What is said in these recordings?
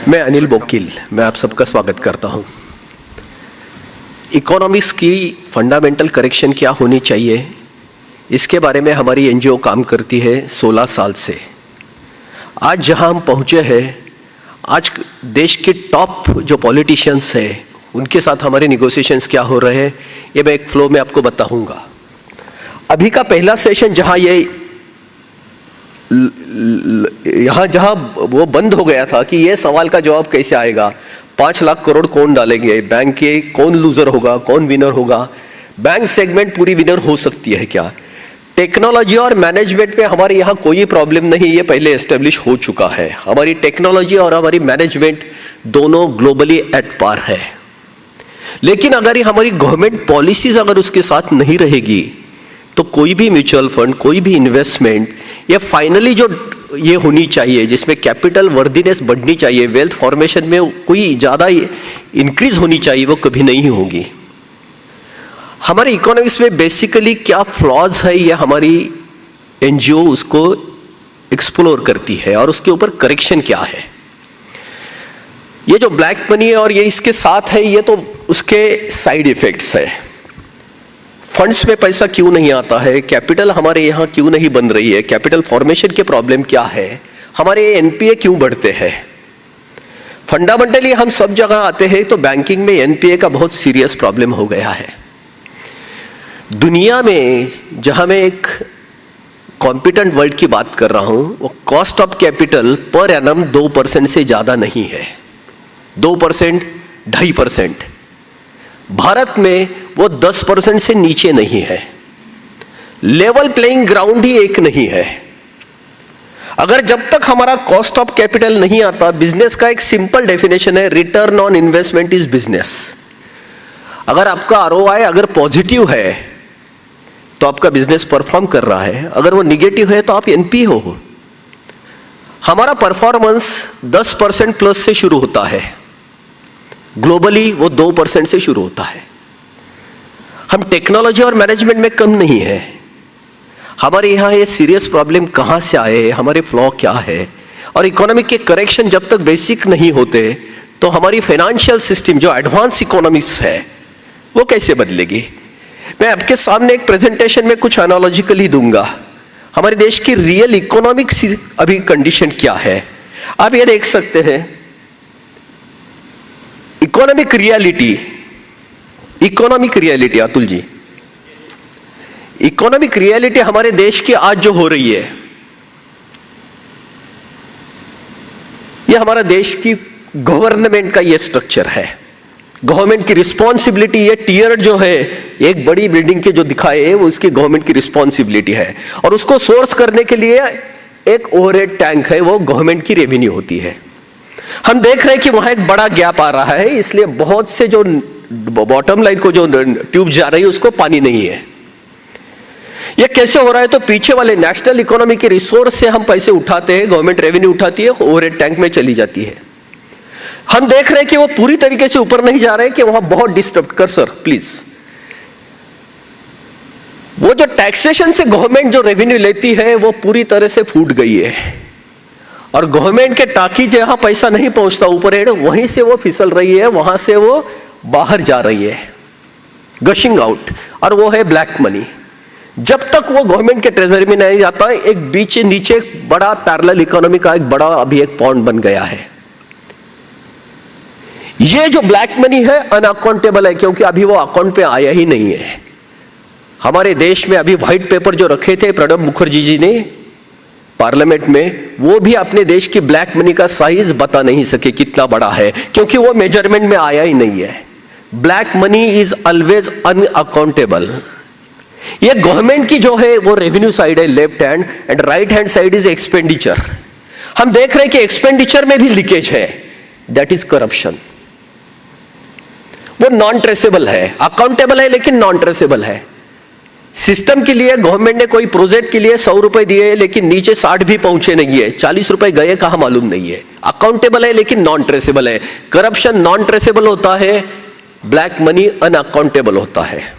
मैं अनिल बोकिल, मैं आप सबका स्वागत करता हूं। इकोनॉमिक्स की फंडामेंटल करेक्शन क्या होनी चाहिए, इसके बारे में हमारी एनजीओ काम करती है 16 साल से। आज जहां हम पहुंचे हैं, आज देश के टॉप जो पॉलिटिशियंस हैं उनके साथ हमारे नेगोशिएशंस क्या हो रहे हैं, ये मैं एक फ्लो में आपको बताऊंगा। अभी का पहला सेशन जहां वो बंद हो गया था कि ये सवाल का जवाब कैसे आएगा, 5 लाख करोड़ कौन डालेंगे, बैंक के कौन लूजर होगा, कौन विनर होगा, बैंक सेगमेंट पूरी विनर हो सकती है क्या, टेक्नोलॉजी और मैनेजमेंट में हमारे यहाँ कोई प्रॉब्लम नहीं, ये पहले एस्टेब्लिश हो चुका है। हमारी टेक्नोलॉजी और हमारी मैनेजमेंट दोनों ग्लोबली एट पार है। लेकिन अगर हमारी गवर्नमेंट पॉलिसीज अगर उसके साथ नहीं रहेगी तो कोई भी म्यूचुअल फंड, कोई भी इन्वेस्टमेंट, ये फाइनली जो ये होनी चाहिए जिसमें कैपिटल वर्दीनेस बढ़नी चाहिए, वेल्थ फॉर्मेशन में कोई ज़्यादा इंक्रीज होनी चाहिए, वो कभी नहीं होगी। हमारे इकोनॉमिक्स में बेसिकली क्या फ्लॉज है, ये हमारी एनजीओ उसको एक्सप्लोर करती है और उसके ऊपर करेक्शन क्या है। ये जो ब्लैक मनी है और ये इसके साथ है, ये तो उसके साइड इफेक्ट्स है। फंड्स में पैसा क्यों नहीं आता है, कैपिटल हमारे यहाँ क्यों नहीं बन रही है, कैपिटल फॉर्मेशन के प्रॉब्लम क्या है, हमारे एनपीए क्यों बढ़ते हैं। फंडामेंटली हम सब जगह आते हैं तो बैंकिंग में एनपीए का बहुत सीरियस प्रॉब्लम हो गया है। दुनिया में जहां मैं एक कॉम्पिटेंट वर्ल्ड की बात कर रहा हूं, वो cost of capital per annum 2% से ज्यादा नहीं है, 2%, 2.5%। भारत में वो 10% से नीचे नहीं है। लेवल प्लेइंग ग्राउंड ही एक नहीं है। अगर जब तक हमारा कॉस्ट ऑफ कैपिटल नहीं आता, बिजनेस का एक सिंपल डेफिनेशन है, return on investment is business. अगर आपका आरओआई अगर पॉजिटिव है तो आपका बिजनेस परफॉर्म कर रहा है, अगर वो निगेटिव है तो आप एनपी हो। हमारा परफॉर्मेंस 10% प्लस से शुरू होता है, ग्लोबली वो 2% से शुरू होता है। हम टेक्नोलॉजी और मैनेजमेंट में कम नहीं है। हमारे यहाँ ये सीरियस प्रॉब्लम कहाँ से आए, हमारे फ्लॉ क्या है, और इकोनॉमिक के करेक्शन जब तक बेसिक नहीं होते तो हमारी फाइनेंशियल सिस्टम जो एडवांस इकोनॉमिक्स है वो कैसे बदलेगी। मैं आपके सामने एक प्रेजेंटेशन में कुछ एनालॉजिकली दूंगा। हमारे देश की रियल इकोनॉमिक्स अभी कंडीशन क्या है, आप ये देख सकते हैं। Economic reality Atul ji, economic reality हमारे देश की आज जो हो रही है, ये हमारा देश की गवर्नमेंट का ये स्ट्रक्चर है। गवर्नमेंट की रिस्पॉन्सिबिलिटी, ये टीयर जो है एक बड़ी बिल्डिंग के जो दिखाए वो उसकी गवर्नमेंट की रिस्पॉन्सिबिलिटी है, और उसको सोर्स करने के लिए एक ओवरहेड टैंक है, वो गवर्नमेंट की रेवेन्यू होती है। हम देख रहे हैं कि वहां एक बड़ा गैप आ रहा है, इसलिए बहुत से जो बॉटम लाइन को जो ट्यूब जा रही है उसको पानी नहीं है। यह कैसे हो रहा है, तो पीछे वाले नेशनल इकोनॉमी के रिसोर्स से हम पैसे उठाते हैं, गवर्नमेंट रेवेन्यू उठाती है, ओवरहेड टैंक में चली जाती है। हम देख रहे हैं कि वो पूरी तरीके से ऊपर नहीं जा रहे हैं, कि वहां बहुत डिस्टर्ब कर सर प्लीज। वो जो टैक्सेशन से गवर्नमेंट जो रेवेन्यू लेती है वो पूरी तरह से फूट गई है, और गवर्नमेंट के टाकी जहां पैसा नहीं पहुंचता ऊपर हेड, वहीं से वो फिसल रही है, वहां से वो बाहर जा रही है, गशिंग आउट, और वो है ब्लैक मनी। जब तक वो गवर्नमेंट के ट्रेजरी में नहीं जाता, एक बीच नीचे बड़ा पैरेलल इकोनॉमी का एक बड़ा अभी एक पॉइंट बन गया है। ये जो ब्लैक मनी है अनअकाउंटेबल है, क्योंकि अभी वो अकाउंट पे आया ही नहीं है। हमारे देश में अभी व्हाइट पेपर जो रखे थे प्रणब मुखर्जी जी ने पार्लियामेंट में, वो भी अपने देश की ब्लैक मनी का साइज बता नहीं सके कितना बड़ा है, क्योंकि वो मेजरमेंट में आया ही नहीं है। Black money is always unaccountable. ये गवर्नमेंट की जो है वो रेवेन्यू साइड है left hand, and right hand side is expenditure. हम देख रहे हैं कि एक्सपेंडिचर में भी लीकेज है, दैट इज करप्शन। वो नॉन ट्रेसेबल है, अकाउंटेबल है लेकिन नॉन ट्रेसेबल है। सिस्टम के लिए गवर्नमेंट ने कोई प्रोजेक्ट के लिए 100 रुपए दिए, लेकिन नीचे 60 भी पहुंचे नहीं है, 40 रुपए गए कहां मालूम नहीं है। अकाउंटेबल है लेकिन नॉन ट्रेसेबल है। करप्शन नॉन ट्रेसेबल होता है, ब्लैक मनी अनअकाउंटेबल होता है।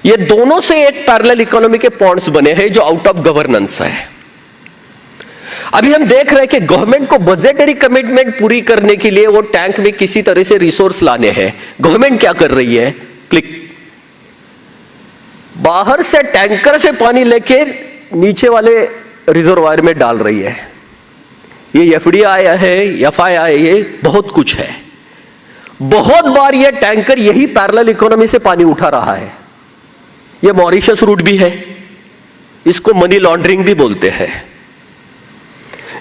ये दोनों से एक पैरेलल इकोनॉमी के पॉइंट्स बने हैं जो आउट ऑफ गवर्नेंस है। अभी हम देख रहे हैं कि गवर्नमेंट को बजटरी कमिटमेंट पूरी करने के लिए वो टैंक में किसी तरह से रिसोर्स लाने हैं। गवर्नमेंट क्या कर रही है? क्लिक, बाहर से टैंकर से पानी लेके नीचे वाले रिजर्वायर में डाल रही है। ये एफडीआई है, एफआईआई, ये बहुत कुछ है। बहुत बार ये टैंकर यही पैरेलल इकोनॉमी से पानी उठा रहा है। ये मॉरिशस रूट भी है, इसको मनी लॉन्ड्रिंग भी बोलते हैं।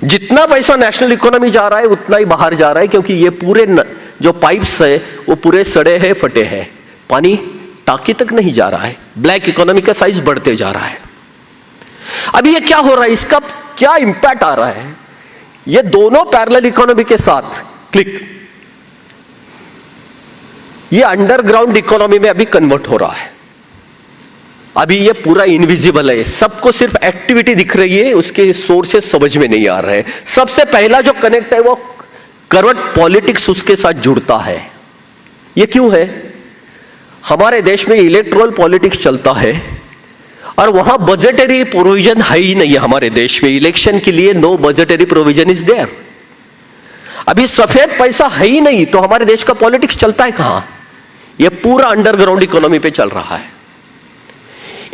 जितना पैसा नेशनल इकोनॉमी जा रहा है उतना ही बाहर जा रहा है, क्योंकि ये पूरे जो पाइप्स है वो पूरे सड़े हैं, फटे हैं, पानी टाकी तक नहीं जा रहा है। ब्लैक इकोनॉमी का साइज बढ़ते जा रहा है। अभी ये क्या हो रहा है, इसका क्या इंपैक्ट आ रहा है? ये दोनों पैरेलल इकोनॉमी के साथ, क्लिक, ये अंडरग्राउंड इकोनॉमी में अभी कन्वर्ट हो रहा है। अभी ये पूरा इनविजिबल है, सबको सिर्फ एक्टिविटी दिख रही है, उसके सोर्सेस समझ में नहीं आ रहे हैं। सबसे पहला जो कनेक्ट है वो करप्ट पॉलिटिक्स उसके साथ जुड़ता है। ये क्यों है? हमारे देश में इलेक्टोरल पॉलिटिक्स चलता है और वहां बजटरी प्रोविजन है ही नहीं है। हमारे देश में इलेक्शन के लिए no budgetary provision is there. अभी सफेद पैसा है ही नहीं, तो हमारे देश का पॉलिटिक्स चलता है कहां? ये पूरा अंडरग्राउंड इकोनॉमी पे चल रहा है।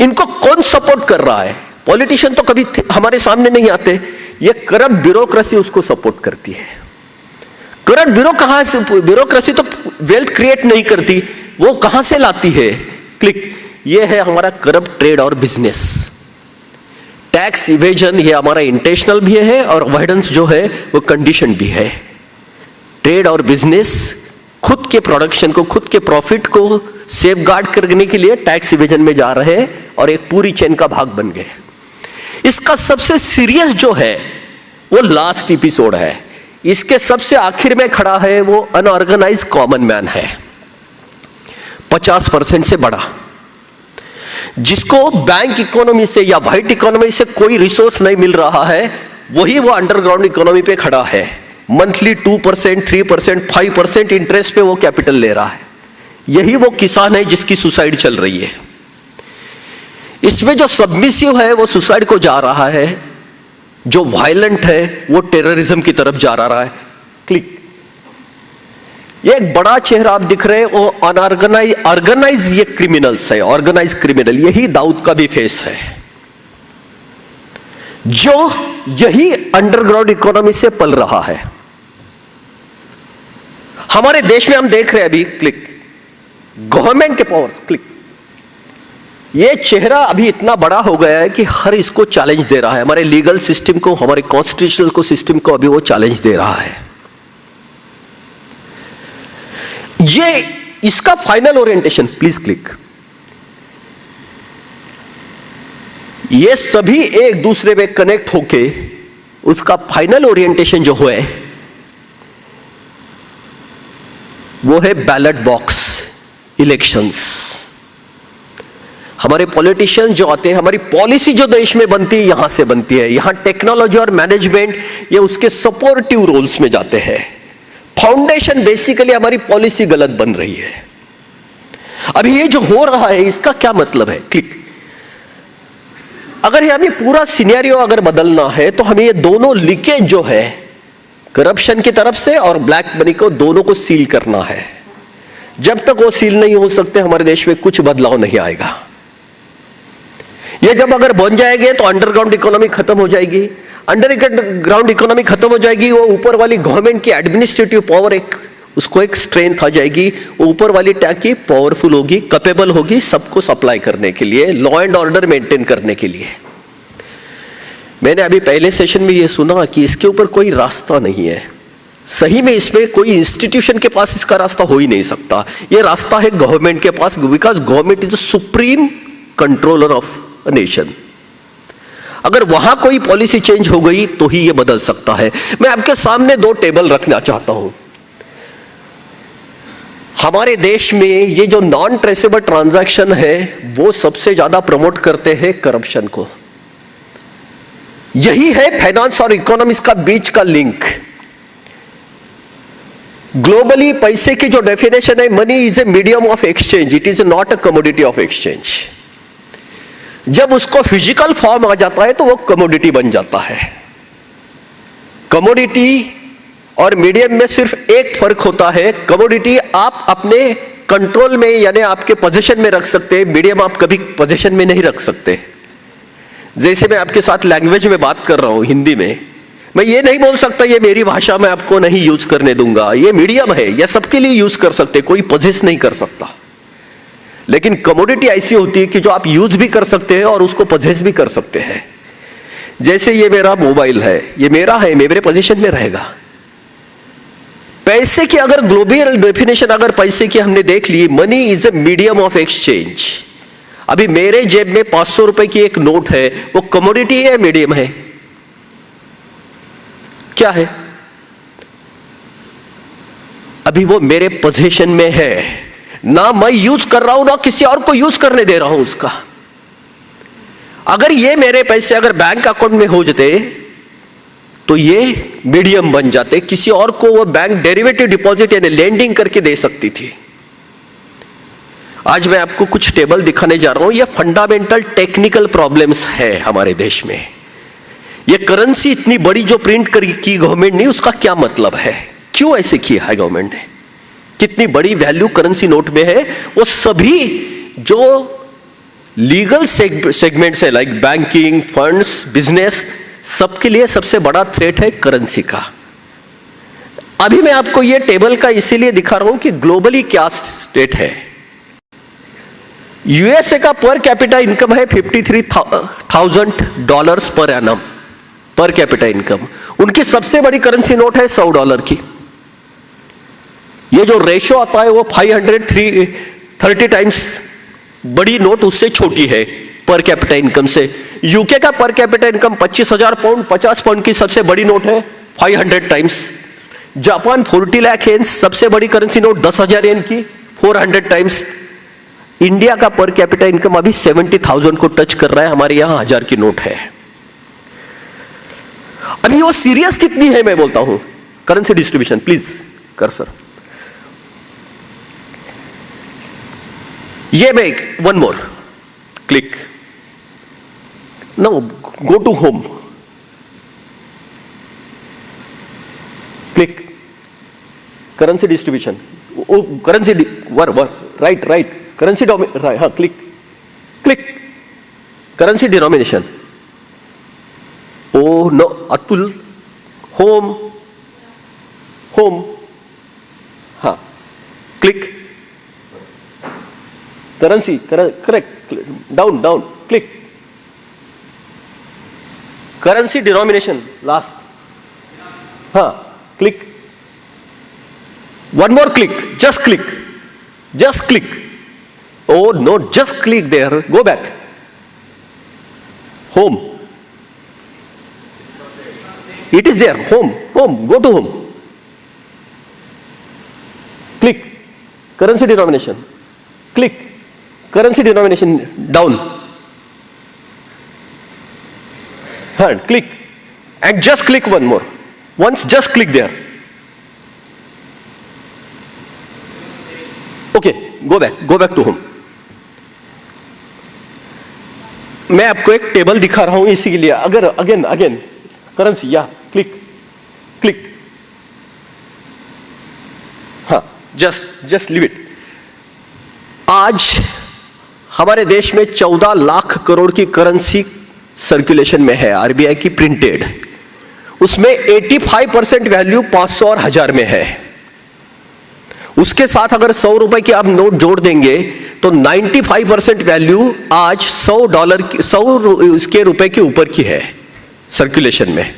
इनको कौन सपोर्ट कर रहा है? पॉलिटिशियन तो कभी हमारे सामने नहीं आते, ये करप्ट ब्यूरोक्रेसी उसको सपोर्ट करती है। करप्ट ब्यूरोक्रेसी तो वेल्थ क्रिएट नहीं करती, वो कहां से लाती है? क्लिक, ये है हमारा करप्ट ट्रेड और बिजनेस। टैक्स इवेजन ये हमारा इंटेंशनल भी है और अवॉइडेंस जो है वो कंडीशन भी है। ट्रेड और बिजनेस खुद के प्रोडक्शन को, खुद के प्रॉफिट को सेफगार्ड करने के लिए टैक्स इवेजन में जा रहे हैं और एक पूरी चेन का भाग बन गए। इसका सबसे सीरियस जो है वो लास्ट एपिसोड है। इसके सबसे आखिर में खड़ा है वो अनऑर्गेनाइज कॉमन मैन है, 50% से बड़ा, जिसको बैंक इकोनॉमी से या व्हाइट इकोनॉमी से कोई रिसोर्स नहीं मिल रहा है, वही वो अंडरग्राउंड इकोनॉमी पे खड़ा है। मंथली 2%, 3%, 5% इंटरेस्ट पे वो कैपिटल ले रहा है। यही वो किसान है जिसकी सुसाइड चल रही है। इसमें जो सबमिसिव है वो सुसाइड को जा रहा है, जो वायलेंट है वो टेररिज्म की तरफ जा रहा है। क्लिक, ये एक बड़ा चेहरा आप दिख रहे हैं, वो ऑर्गेनाइज ये क्रिमिनल्स है, ऑर्गेनाइज क्रिमिनल। यही दाऊद का भी फेस है, जो यही अंडरग्राउंड इकोनॉमी से पल रहा है। हमारे देश में हम देख रहे हैं अभी, क्लिक, गवर्नमेंट के पावर्स, क्लिक, ये चेहरा अभी इतना बड़ा हो गया है कि हर इसको चैलेंज दे रहा है। हमारे लीगल सिस्टम को, हमारे कॉन्स्टिट्यूशनल को सिस्टम को अभी वो चैलेंज दे रहा है। ये इसका फाइनल ओरिएंटेशन, प्लीज क्लिक, ये सभी एक दूसरे में कनेक्ट होके उसका फाइनल ओरिएंटेशन जो है वो है बैलेट बॉक्स इलेक्शंस। हमारे पॉलिटिशियन जो आते हैं, हमारी पॉलिसी जो देश में बनती है यहां से बनती है। यहां टेक्नोलॉजी और मैनेजमेंट ये उसके सपोर्टिव रोल्स में जाते हैं। फाउंडेशन बेसिकली हमारी पॉलिसी गलत बन रही है। अभी ये जो हो रहा है इसका क्या मतलब है? क्लिक, अगर हमें पूरा सिनेरियो अगर बदलना है तो हमें ये दोनों लीकेज जो है करप्शन की तरफ से और ब्लैक मनी को, दोनों को सील करना है। जब तक वो सील नहीं हो सकते हमारे देश में कुछ बदलाव नहीं आएगा। ये जब अगर बन जाएंगे तो अंडरग्राउंड इकोनॉमी खत्म हो जाएगी। अंडरग्राउंड इकोनॉमी खत्म हो जाएगी, वो ऊपर वाली गवर्नमेंट की एडमिनिस्ट्रेटिव पावर उसको एक स्ट्रेंथ आ जाएगी। वो ऊपर वाली टैंकी पावरफुल होगी, कैपेबल होगी सबको सप्लाई करने के लिए, लॉ एंड ऑर्डर मेंटेन करने के लिए। मैंने अभी पहले सेशन में ये सुना कि इसके ऊपर कोई रास्ता नहीं है। सही में इसमें कोई इंस्टीट्यूशन के पास इसका रास्ता हो ही नहीं सकता। ये रास्ता है गवर्नमेंट के पास, because government is the supreme controller of a nation. अगर वहां कोई पॉलिसी चेंज हो गई तो ही ये बदल सकता है। मैं आपके सामने दो टेबल रखना चाहता हूं। हमारे देश में ये जो नॉन ट्रेसेबल ट्रांजैक्शन है वो सबसे ज्यादा प्रमोट करते हैं करप्शन को। यही है फाइनेंस और इकोनॉमिक्स का बीच का लिंक। ग्लोबली पैसे की जो डेफिनेशन है, money is a medium of exchange, it is not a commodity of exchange. जब उसको फिजिकल फॉर्म आ जाता है तो वो कमोडिटी बन जाता है। कमोडिटी और मीडियम में सिर्फ एक फर्क होता है, कमोडिटी आप अपने कंट्रोल में यानी आपके पोजीशन में रख सकते हैं, मीडियम आप कभी पोजीशन में नहीं रख सकते। जैसे मैं आपके साथ लैंग्वेज में बात कर रहा हूं हिंदी में, मैं ये नहीं बोल सकता ये मेरी भाषा में आपको नहीं यूज करने दूंगा, ये मीडियम है, यह सबके लिए यूज कर सकते, कोई पोजेस नहीं कर सकता। लेकिन कमोडिटी ऐसी होती है कि जो आप यूज भी कर सकते हैं और उसको पोजेस भी कर सकते हैं। जैसे ये मेरा मोबाइल है, ये मेरा है, मेरे पोजीशन में रहेगा। पैसे की अगर ग्लोबल डेफिनेशन अगर पैसे की हमने देख ली, money is a medium of exchange. अभी मेरे जेब में 500 रुपए की एक नोट है, वो कमोडिटी है, मीडियम है, क्या है? अभी वो मेरे पोजीशन में है, ना मैं यूज कर रहा हूं ना किसी और को यूज करने दे रहा हूं उसका। अगर ये मेरे पैसे अगर बैंक अकाउंट में हो जाते तो ये मीडियम बन जाते, किसी और को वो बैंक डेरिवेटिव डिपॉजिट यानी लेंडिंग करके दे सकती थी। आज मैं आपको कुछ टेबल दिखाने जा रहा हूं, ये फंडामेंटल टेक्निकल प्रॉब्लम्स है हमारे देश में। ये करेंसी इतनी बड़ी जो प्रिंट की गवर्नमेंट ने, उसका क्या मतलब है, क्यों ऐसे किया है गवर्नमेंट ने? कितनी बड़ी वैल्यू करेंसी नोट में है। वो सभी जो लीगल सेगमेंट्स है लाइक बैंकिंग, फंड्स, बिजनेस, सबके लिए सबसे बड़ा थ्रेट है करेंसी का। अभी मैं आपको ये टेबल का इसीलिए दिखा रहा हूं कि ग्लोबली क्या स्टेट है। यूएसए का पर कैपिटा इनकम है $53,000 per annum, per capita income. उनकी सबसे बड़ी करेंसी नोट है $100 की। ये जो रेशो आता है वो 530 टाइम्स बड़ी नोट उससे छोटी है पर कैपिटा इनकम से। यूके का per capita income 25,000 pound, 50 pound की सबसे बड़ी नोट है 500 टाइम्स। जापान 40 लाख येन, सबसे बड़ी करेंसी नोट 10,000 येन की 400 टाइम्स। इंडिया का पर कैपिटा इनकम अभी 70,000 को टच कर रहा है, हमारे यहां 1000 की नोट है। अभी वो सीरियस कितनी है मैं बोलता हूं। करेंसी डिस्ट्रीब्यूशन प्लीज कर सर। ये bag one more click, no go to home, click currency distribution, currency where right right currency right, हाँ click click currency denomination. Oh no Atul, home home, हाँ click currency correct, down down click currency denomination last, हाँ click one more click, just click, oh no just click there, go back home, it is there, home, go to home, click currency denomination, click currency denomination down, click and just click one more, once just click there, okay, go back to home। मैं आपको एक table दिखा रहा हूं इसी के लिए, अगर अगेन करेंसी, या क्लिक, हाँ जस्ट लीव इट। आज हमारे देश में 14 लाख करोड़ की करेंसी सर्कुलेशन में है, आरबीआई की प्रिंटेड। उसमें 85% वैल्यू 500 और 1000 में है। उसके साथ अगर 100 रुपए की आप नोट जोड़ देंगे तो 95% वैल्यू आज $100 रुपए के ऊपर की है सर्कुलेशन में।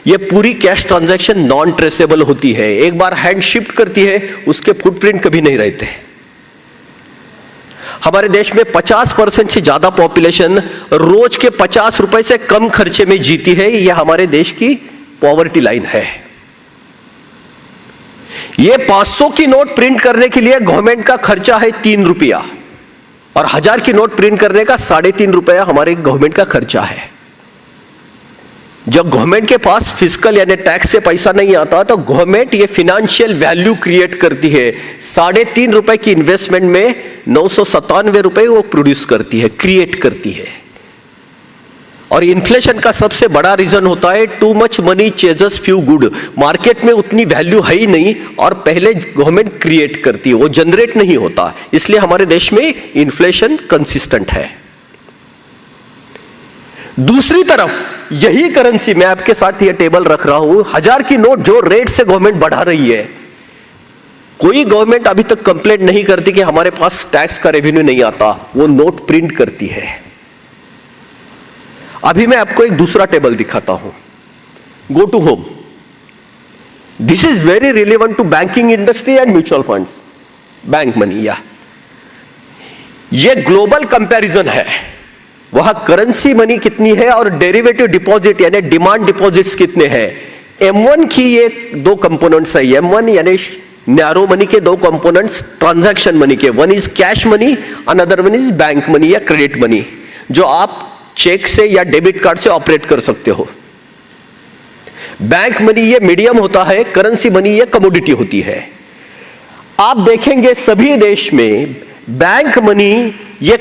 ये पूरी कैश ट्रांजैक्शन नॉन ट्रेसेबल होती है, एक बार हैंड शिफ्ट करती है उसके फुटप्रिंट कभी नहीं रहते। हमारे देश में 50% से ज्यादा पॉपुलेशन रोज के 50 रुपए से कम खर्चे में जीती है। यह हमारे देश की पॉवर्टी लाइन है। ये 500 की नोट प्रिंट करने के लिए गवर्नमेंट का खर्चा है 3 रुपया और 1000 की नोट प्रिंट करने का 3.5 रुपया हमारे गवर्नमेंट का खर्चा है। जब गवर्नमेंट के पास फिस्कल यानी टैक्स से पैसा नहीं आता तो गवर्नमेंट ये फिनेंशियल वैल्यू क्रिएट करती है। 3.5 रुपए की इन्वेस्टमेंट में 997 रुपए वो प्रोड्यूस करती है, क्रिएट करती है। और इन्फ्लेशन का सबसे बड़ा रीजन होता है too much money ceases few good. Market में उतनी वैल्यू है ही नहीं और पहले गवर्नमेंट क्रिएट करती है, वो जनरेट नहीं होता, इसलिए हमारे देश में इन्फ्लेशन कंसिस्टेंट है। दूसरी तरफ यही करेंसी, मैं आपके साथ ये टेबल रख रहा हूं, 1000 की नोट जो रेट से गवर्नमेंट बढ़ा रही है, कोई गवर्नमेंट अभी तक कंप्लेंट नहीं करती कि हमारे पास टैक्स का रेवेन्यू नहीं आता, वो नोट प्रिंट करती है। अभी मैं आपको एक दूसरा टेबल दिखाता हूं, go to home. This is very relevant to banking industry and mutual funds, bank money. या ये ग्लोबल कंपैरिजन है, वहां करेंसी मनी कितनी है और डेरिवेटिव डिपॉजिट यानी डिमांड डिपॉजिट्स कितने हैं। M1 की ये दो कंपोनेंट्स है, M1 यानी नैरो मनी के दो कंपोनेंट्स ट्रांजैक्शन मनी के, one is cash money, another one is bank money या क्रेडिट मनी, जो आप चेक से या डेबिट कार्ड से ऑपरेट कर सकते हो। बैंक मनी ये मीडियम होता है, करेंसी मनी ये कमोडिटी होती है। आप देखेंगे सभी देश में बैंक मनी ये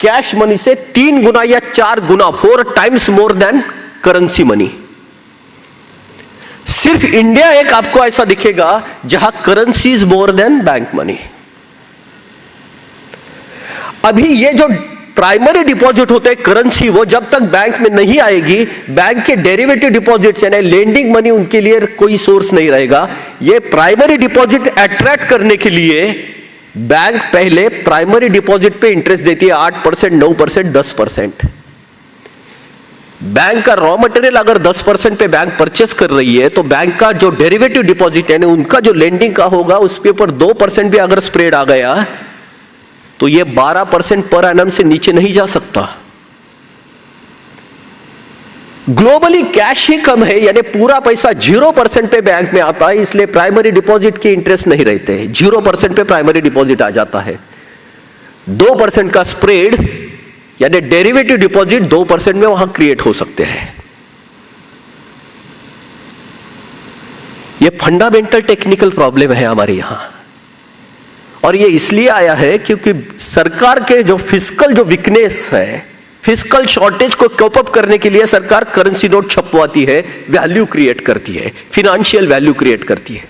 कैश मनी से 3 गुना या 4 गुना 4 times more than currency money. सिर्फ इंडिया एक आपको ऐसा दिखेगा जहां currency is more than bank money. अभी ये जो प्राइमरी डिपॉजिट होते हैं करेंसी, वो जब तक बैंक में नहीं आएगी, बैंक के डेरिवेटिव डिपॉजिट्स यानी लेंडिंग मनी उनके लिए कोई सोर्स नहीं रहेगा। ये प्राइमरी डिपॉजिट अट्रैक्ट करने के लिए बैंक पहले प्राइमरी डिपॉजिट पे इंटरेस्ट देती है 8%, 9%, 10%। बैंक का रॉ मटेरियल अगर 10% पे बैंक परचेस कर रही है, तो बैंक का जो डेरिवेटिव डिपॉजिट यानी उनका जो लेंडिंग का होगा उसके ऊपर 2% भी अगर स्प्रेड आ गया तो ये 12% पर एनम से नीचे नहीं जा सकता। ग्लोबली कैश ही कम है, यानी पूरा पैसा 0% पे बैंक में आता है, इसलिए प्राइमरी डिपॉजिट के इंटरेस्ट नहीं रहते। 0% पे प्राइमरी डिपॉजिट आ जाता है। 2% का स्प्रेड यानी डेरिवेटिव डिपॉजिट 2% में वहां क्रिएट हो सकते हैं। यह फंडामेंटल टेक्निकल प्रॉब्लम है हमारे यहां, और ये इसलिए आया है क्योंकि सरकार के जो फिस्कल जो वीकनेस है, फिस्कल शॉर्टेज को कोप अप करने के लिए सरकार करेंसी नोट छपवाती है, वैल्यू क्रिएट करती है, फिनेंशियल वैल्यू क्रिएट करती है,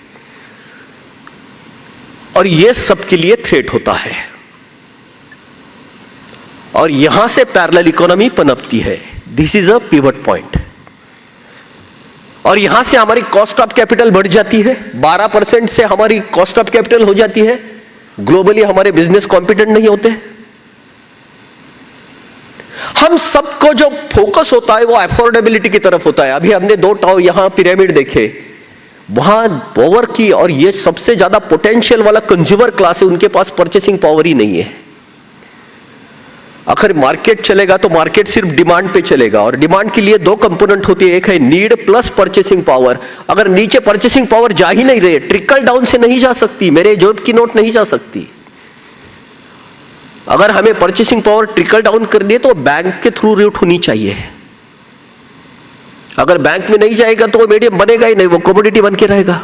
और ये सबके लिए थ्रेट होता है। और यहां से पैरेलल इकोनॉमी पनपती है। This is a pivot point. और यहां से हमारी कॉस्ट ऑफ कैपिटल बढ़ जाती है, 12% से हमारी कॉस्ट ऑफ कैपिटल हो जाती है। ग्लोबली हमारे बिजनेस कॉम्पिटेंट नहीं होते। हम सबको जो फोकस होता है वो अफोर्डेबिलिटी की तरफ होता है। अभी हमने 2 टाउ यहां पिरामिड देखे, वहां पावर की और ये सबसे ज्यादा पोटेंशियल वाला कंज्यूमर क्लास है, उनके पास परचेसिंग पावर ही नहीं है। अगर मार्केट चलेगा तो मार्केट सिर्फ डिमांड पे चलेगा, और डिमांड के लिए 2 कंपोनेंट होती है, एक है नीड प्लस परचेसिंग पावर। अगर नीचे परचेसिंग पावर जा ही नहीं रही, ट्रिकल डाउन से नहीं जा सकती, मेरे जेब की नोट नहीं जा सकती। अगर हमें परचेसिंग पावर ट्रिकल डाउन करनी है तो बैंक के थ्रू रूट होनी चाहिए। अगर बैंक में नहीं जाएगा तो वो मीडियम बनेगा ही नहीं, वो कमोडिटी बन के रहेगा।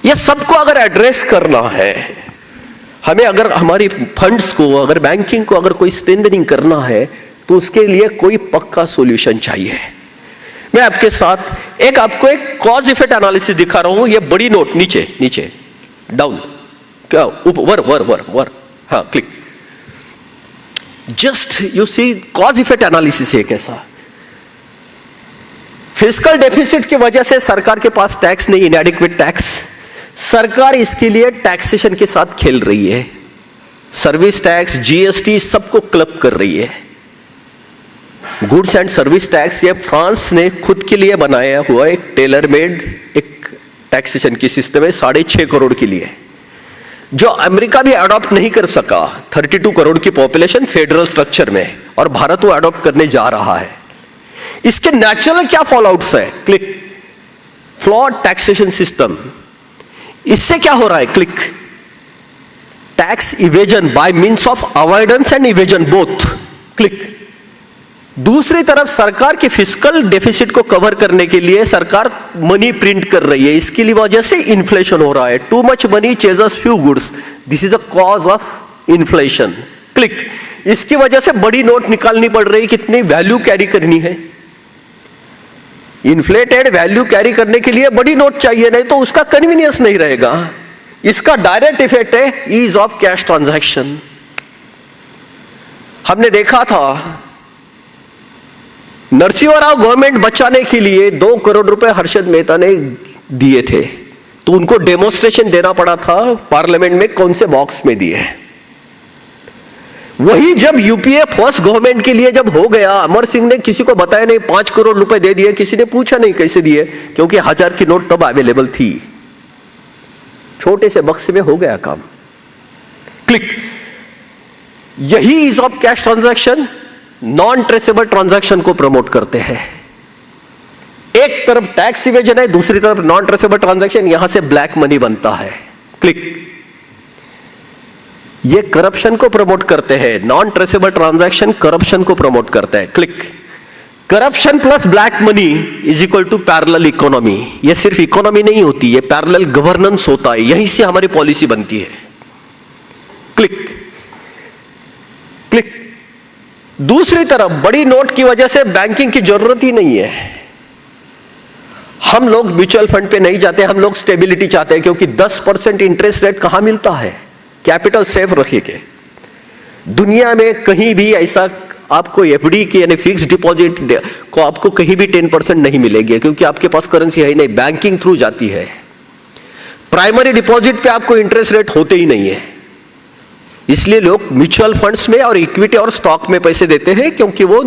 यह सबको अगर एड्रेस करना है हमें, अगर हमारी फंड्स को, अगर बैंकिंग को अगर कोई स्ट्रेंथनिंग करना है, तो उसके लिए कोई पक्का सॉल्यूशन चाहिए। मैं आपके साथ आपको एक कॉज इफेक्ट एनालिसिस दिखा रहा हूं। ये बड़ी नोट नीचे नीचे डाउन, क्या ऊपर, वर वर वर, हाँ click. Just you see cause effect analysis है कैसा। फिस्कल डेफिसिट की वजह से सरकार के पास टैक्स नहीं, इनएडिक्वेट टैक्स। सरकार इसके लिए टैक्सेशन के साथ खेल रही है, सर्विस टैक्स, जीएसटी सबको क्लब कर रही है। गुड्स एंड सर्विस टैक्स ये फ्रांस ने खुद के लिए बनाया हुआ एक टेलर मेड एक टैक्सेशन की सिस्टम है 6.5 करोड़ के लिए, जो अमेरिका भी अडॉप्ट नहीं कर सका। 32 करोड़ की पॉपुलेशन फेडरल स्ट्रक्चर में, और भारत वो अडॉप्ट करने जा रहा है। इसके नेचुरल क्या फॉलोआउट्स है, क्लिक। फ्लॉड टैक्सेशन सिस्टम, इससे क्या हो रहा है, click. Tax evasion by means of avoidance and evasion both, click. दूसरी तरफ सरकार के फिस्कल डेफिसिट को कवर करने के लिए सरकार मनी प्रिंट कर रही है, इसके लिए वजह से इन्फ्लेशन हो रहा है। Too much money ceases few goods, this is a cause of inflation, click. Click. इसकी वजह से बड़ी नोट निकालनी पड़ रही, कितनी वैल्यू कैरी करनी है। इन्फ्लेटेड वैल्यू कैरी करने के लिए बड़ी नोट चाहिए, नहीं तो उसका कन्वीनियंस नहीं रहेगा। इसका डायरेक्ट इफेक्ट है ईज ऑफ कैश ट्रांजैक्शन। हमने देखा था नरसिम्हा राव गवर्नमेंट बचाने के लिए 2 करोड़ रुपए हर्षद मेहता ने दिए थे, तो उनको डेमोन्स्ट्रेशन देना पड़ा था पार्लियामेंट में कौन से बॉक्स में दिए। वही जब यूपीए फर्स्ट गवर्नमेंट के लिए जब हो गया, अमर सिंह ने किसी को बताया नहीं, 5 करोड़ रुपए दे दिए, किसी ने पूछा नहीं कैसे दिए, क्योंकि 1000 की नोट तब अवेलेबल थी। छोटे से बक्स में हो गया काम। क्लिक। यही ease of cash transaction non traceable transaction को प्रमोट करते हैं। एक तरफ टैक्स इवेजन है, दूसरी तरफ नॉन ट्रेसेबल ट्रांजैक्शन, यहां से ब्लैक मनी बनता है। क्लिक। ये करप्शन को प्रमोट करते हैं। नॉन ट्रेसेबल ट्रांजैक्शन करप्शन को प्रमोट करते हैं। Click. Corruption plus black money is equal to parallel economy. ये सिर्फ इकोनॉमी नहीं होती, ये पैरेलल गवर्नेंस होता है, यहीं से हमारी पॉलिसी बनती है। Click click. दूसरी तरफ बड़ी नोट की वजह से बैंकिंग की जरूरत ही नहीं है। हम लोग म्यूचुअल फंड पे नहीं जाते, हम लोग स्टेबिलिटी चाहते हैं, क्योंकि 10% इंटरेस्ट रेट कहां मिलता है। कैपिटल सेफ रखिए। दुनिया में कहीं भी ऐसा आपको एफडी की यानी फिक्स डिपॉजिट को आपको कहीं भी 10% नहीं मिलेगी, क्योंकि आपके पास करेंसी है ही नहीं, बैंकिंग थ्रू जाती है। प्राइमरी डिपॉजिट पे आपको इंटरेस्ट रेट होते ही नहीं है, इसलिए लोग म्यूचुअल फंड्स में और इक्विटी और स्टॉक में पैसे देते हैं, क्योंकि वो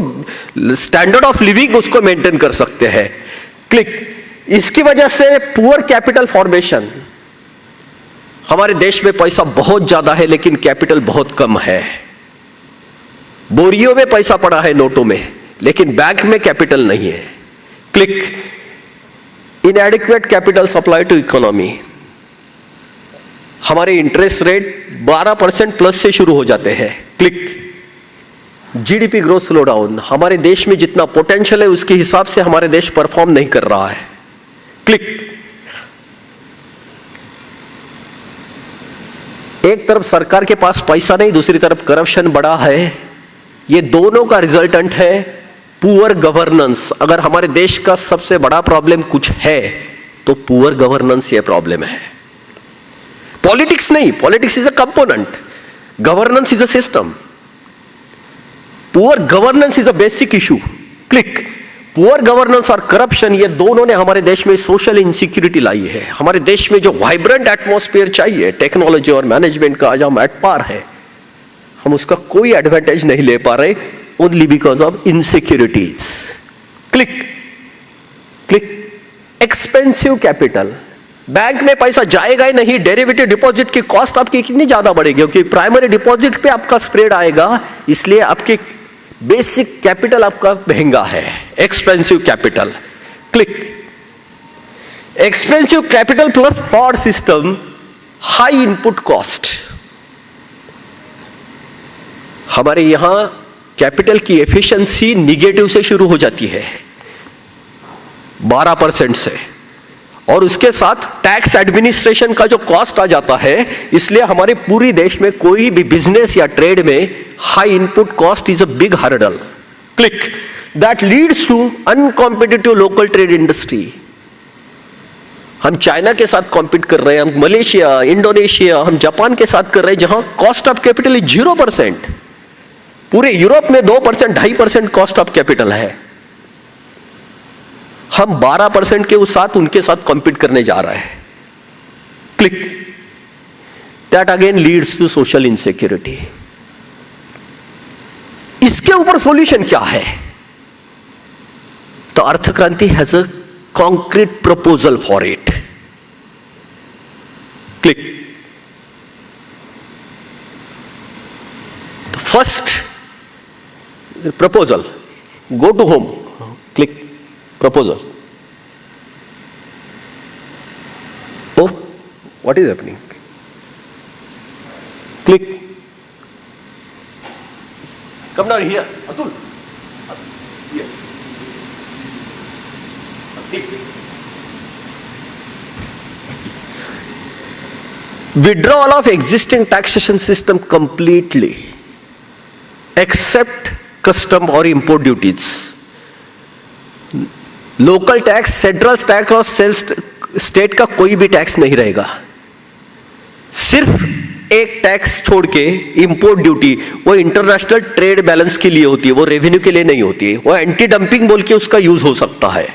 स्टैंडर्ड ऑफ लिविंग उसको मेंटेन कर सकते हैं। क्लिक। इसकी वजह से पुअर कैपिटल फॉर्मेशन। हमारे देश में पैसा बहुत ज्यादा है लेकिन कैपिटल बहुत कम है। बोरियों में पैसा पड़ा है नोटों में, लेकिन बैंक में कैपिटल नहीं है। Click. Inadequate capital supply to economy. हमारे इंटरेस्ट रेट 12% प्लस से शुरू हो जाते हैं। Click. GDP growth slow down. हमारे देश में जितना पोटेंशियल है उसके हिसाब से हमारे देश परफॉर्म नहीं कर रहा है। क्लिक। एक तरफ सरकार के पास पैसा नहीं, दूसरी तरफ करप्शन बड़ा है। ये दोनों का रिजल्टेंट है पुअर गवर्नेंस। अगर हमारे देश का सबसे बड़ा प्रॉब्लम कुछ है तो पुअर गवर्नेंस ये प्रॉब्लम है। पॉलिटिक्स नहीं, politics is a component, governance is a system. Poor governance is a basic issue. Click. Poor governance और करप्शन ये दोनों ने हमारे देश में सोशल इनसिक्योरिटी लाई है। हमारे देश में जो वाइब्रेंट एटमॉस्फेयर चाहिए टेक्नोलॉजी और मैनेजमेंट का, आज हम एट पार है, हम उसका कोई एडवांटेज नहीं ले पा रहे, only because of insecurities. Click click. Expensive capital. Bank में पैसा जाएगा ही नहीं, डेरिवेटिव डिपॉजिट की कॉस्ट आपकी कितनी ज्यादा बढ़ेगी, क्योंकि प्राइमरी डिपॉजिट पे आपका स्प्रेड आएगा, इसलिए आपके बेसिक कैपिटल आपका महंगा है। Expensive capital. Click. Expensive capital plus fraud system, high input cost. हमारे यहां कैपिटल की एफिशिएंसी निगेटिव से शुरू हो जाती है 12% से, और उसके साथ टैक्स एडमिनिस्ट्रेशन का जो कॉस्ट आ जाता है, इसलिए हमारे पूरी देश में कोई भी बिजनेस या ट्रेड में high input cost is a big hurdle. Click. That leads to uncompetitive local trade industry. हम चाइना के साथ कॉम्पीट कर रहे हैं, हम मलेशिया, इंडोनेशिया, हम जापान के साथ कर रहे हैं, जहां कॉस्ट ऑफ कैपिटल इज 0%। पूरे यूरोप में 2%, 2.5% कॉस्ट ऑफ कैपिटल है। हम 12% के साथ उनके साथ कॉम्पीट करने जा रहे हैं। Click. That again leads to social insecurity. इसके ऊपर सॉल्यूशन क्या है? तो Arth Kranti has a concrete proposal for it. Click. First proposal, go to home. Click. Proposal. Oh, what is happening? Click. Come down here, Atul. Here. Click. Withdrawal of existing taxation system completely. Except custom और import duties. Local tax, central tax और sales state का कोई भी tax नहीं रहेगा। सिर्फ एक tax छोड़ के इंपोर्ट ड्यूटी, वो इंटरनेशनल ट्रेड बैलेंस के लिए होती है, वो रेवेन्यू के लिए नहीं होती है। वो एंटी डंपिंग बोल के उसका यूज हो सकता है।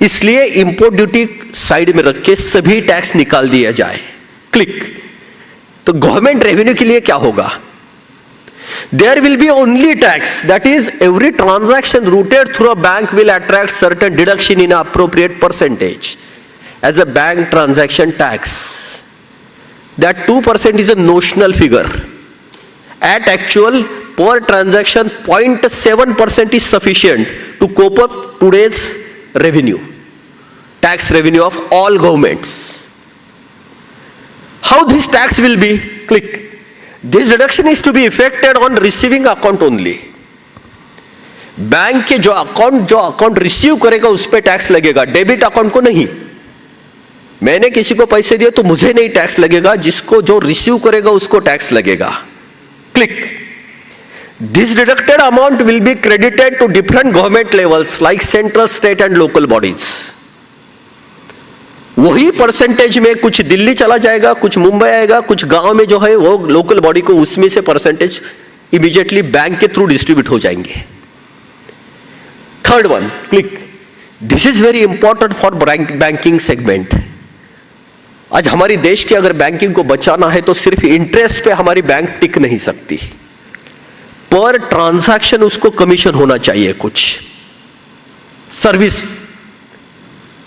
इसलिए इंपोर्ट ड्यूटी साइड में रख के सभी टैक्स निकाल दिया जाए। क्लिक। तो गवर्नमेंट रेवेन्यू के लिए क्या होगा? There will be only tax, that is every transaction routed through a bank will attract certain deduction in appropriate percentage as a bank transaction tax. That 2% is a notional figure. At actual, per transaction 0.7% is sufficient to cope up today's revenue, tax revenue of all governments. How this tax will be? Click. This deduction is to be effected on receiving account only. Bank के जो account receive करेगा उस पे tax लगेगा, debit account को नहीं। मैंने किसी को पैसे दिए तो मुझे नहीं टैक्स लगेगा, जिसको जो रिसीव करेगा उसको टैक्स लगेगा। Click. This deducted amount will be credited to different government levels like central, state and local bodies. वही परसेंटेज में कुछ दिल्ली चला जाएगा, कुछ मुंबई आएगा, कुछ गांव में जो है वो लोकल बॉडी को उसमें से परसेंटेज इमीडिएटली बैंक के थ्रू डिस्ट्रीब्यूट हो जाएंगे। Third one, click. This is very important for banking segment. आज हमारी देश की अगर बैंकिंग को बचाना है तो सिर्फ इंटरेस्ट पे हमारी बैंक टिक नहीं सकती। पर ट्रांजैक्शन उसको कमीशन होना चाहिए, कुछ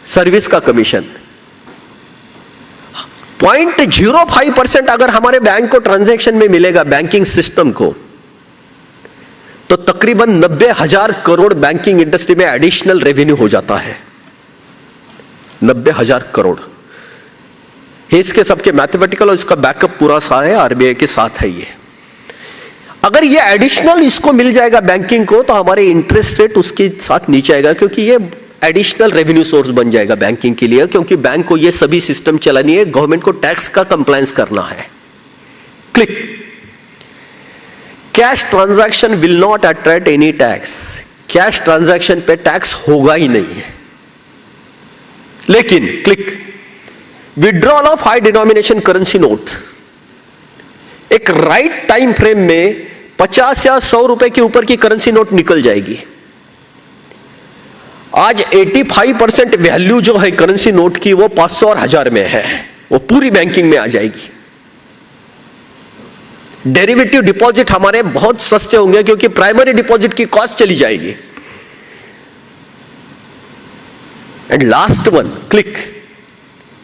सर्विस का कमीशन। 0.05% अगर हमारे बैंक को ट्रांजैक्शन में मिलेगा, बैंकिंग सिस्टम को, तो तकरीबन 90,000 करोड़ बैंकिंग इंडस्ट्री में एडिशनल रेवेन्यू हो जाता है। 90,000 करोड़। इसके सबके मैथमेटिकल और इसका बैकअप पूरा सा है, आरबीआई के साथ है ये। अगर ये एडिशनल इसको मिल जाएगा बैंकिंग को, तो हमारे इंटरेस्ट रेट उसके साथ नीचे आएगा, क्योंकि ये एडिशनल रेवेन्यू सोर्स बन जाएगा बैंकिंग के लिए, क्योंकि बैंक को ये सभी सिस्टम चलानी है, गवर्नमेंट को टैक्स का कंप्लायंस करना है। Click. Cash transaction will not attract any tax. Cash transaction पे टैक्स होगा ही नहीं है। लेकिन click, withdrawal of high denomination currency note, एक राइट टाइम फ्रेम में 50 या 100 रुपए के ऊपर की करेंसी नोट निकल जाएगी। आज 85% वैल्यू जो है करेंसी नोट की वो 500 और 1000 में है, वो पूरी बैंकिंग में आ जाएगी। डेरिवेटिव डिपॉजिट हमारे बहुत सस्ते होंगे, क्योंकि प्राइमरी डिपॉजिट की कॉस्ट चली जाएगी। And last one, click.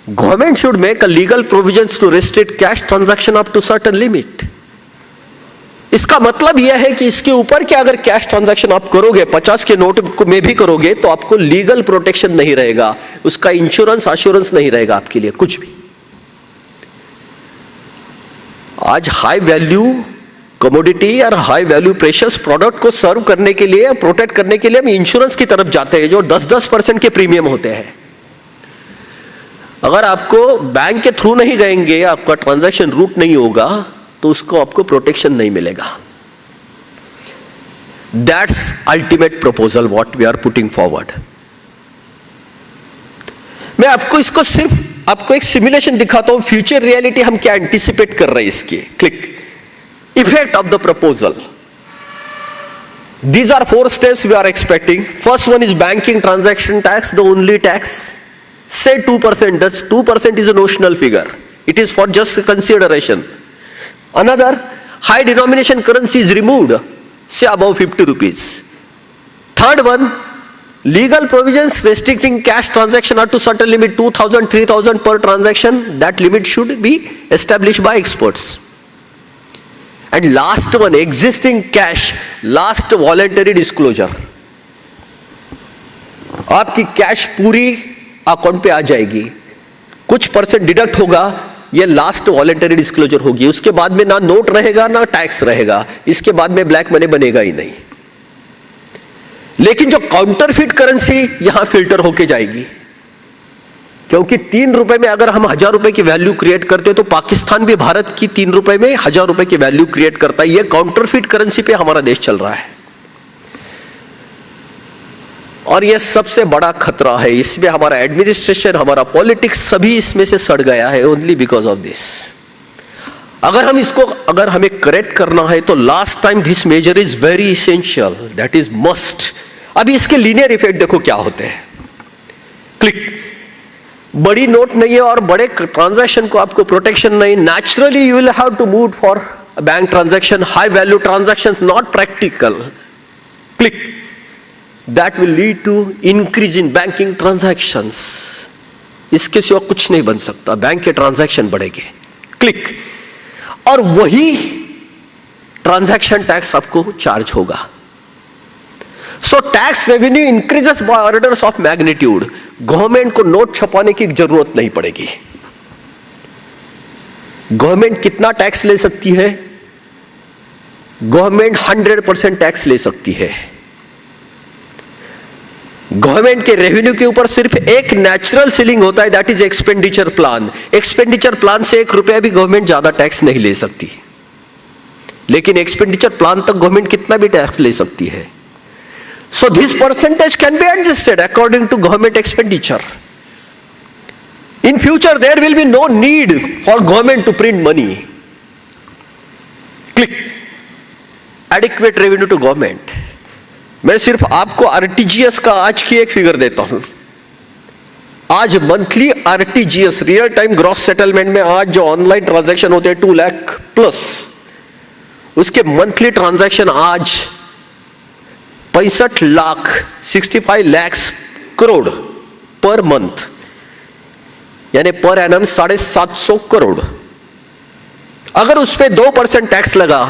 Government should make a legal provisions to restrict cash transaction up to certain limit. इसका मतलब यह है कि इसके ऊपर के अगर कैश ट्रांजैक्शन आप करोगे, 50 के नोट में भी करोगे, तो आपको लीगल प्रोटेक्शन नहीं रहेगा, उसका इंश्योरेंस एश्योरेंस नहीं रहेगा आपके लिए कुछ भी। आज हाई वैल्यू कमोडिटी और हाई वैल्यू प्रेशियस प्रोडक्ट को सर्व करने के लिए, प्रोटेक्ट करने के लिए हम इंश्योरेंस की तरफ जाते हैं, जो 10% के प्रीमियम होते हैं। अगर आपको बैंक के थ्रू नहीं गएंगे, आपका ट्रांजैक्शन रूट नहीं होगा, तो उसको आपको प्रोटेक्शन नहीं मिलेगा। That's ultimate proposal what we are putting forward. मैं आपको इसको सिर्फ आपको एक सिमुलेशन दिखाता हूं, फ्यूचर रियलिटी हम क्या एंटिसिपेट कर रहे हैं इसकी। Click. Effect of the proposal. These are 4 steps we are expecting. First one is banking transaction tax, the only tax. Say 2%. That 2% is a notional figure. It is for just consideration. Another, high denomination currency is removed, say above 50 rupees. Third one, legal provisions restricting cash transaction up to certain limit, 2,000, 3,000 per transaction. That limit should be established by experts. And last one, existing cash, last voluntary disclosure. आपकी cash पूरी account पे आ जाएगी, कुछ percent deduct होगा, ये last voluntary disclosure होगी। उसके बाद में ना नोट रहेगा ना टैक्स रहेगा, इसके बाद में ब्लैक मनी बनेगा ही नहीं। लेकिन जो काउंटरफिट करेंसी यहां फिल्टर होके जाएगी। क्योंकि 3 रुपए में अगर हम 1000 रुपए की वैल्यू क्रिएट करते हैं तो पाकिस्तान भी भारत की 3 रुपए में 1000 रुपए की वैल्यू क्रिएट करता है। यह काउंटरफिट करेंसी पे हमारा देश चल रहा है और यह सबसे बड़ा खतरा है। इसमें हमारा एडमिनिस्ट्रेशन, हमारा पॉलिटिक्स सभी इसमें से सड़ गया है ओनली बिकॉज ऑफ दिस। अगर हमें करेक्ट करना है तो last time this measure is very essential, that is must. अभी इसके लीनियर इफेक्ट देखो क्या होते हैं। क्लिक, बड़ी नोट नहीं है और बड़े ट्रांजैक्शन को आपको प्रोटेक्शन नहीं। Naturally you will have to move for bank transaction, high value transaction, not practical. Click, that will lead to increase in banking transactions. इसके सिवा कुछ नहीं बन सकता, बैंक के ट्रांजैक्शन बढ़ेंगे। क्लिक, और वही ट्रांजैक्शन टैक्स आपको चार्ज होगा। So tax revenue increases by orders of magnitude. Government को नोट छपाने की जरूरत नहीं पड़ेगी। गवर्नमेंट कितना टैक्स ले सकती है? गवर्नमेंट 100% टैक्स ले सकती है। गवर्नमेंट के रेवेन्यू के ऊपर सिर्फ एक नेचुरल सीलिंग होता है, that is expenditure plan. Expenditure plan से 1 रुपया भी गवर्नमेंट ज्यादा टैक्स नहीं ले सकती, लेकिन एक्सपेंडिचर प्लान तक गवर्नमेंट कितना भी टैक्स ले सकती है। So this percentage can be adjusted according to government expenditure. In future there will be no need for government to print money. Click, adequate revenue to government. मैं सिर्फ आपको RTGS का आज की एक फिगर देता हूं। आज monthly RTGS, real time gross settlement में आज जो ऑनलाइन ट्रांजैक्शन होते हैं 2 लाख प्लस, उसके मंथली ट्रांजैक्शन आज 65 लाख 65 लाख करोड़ पर मंथ, यानी पर एनम 750 करोड़। अगर उस पे 2% टैक्स लगा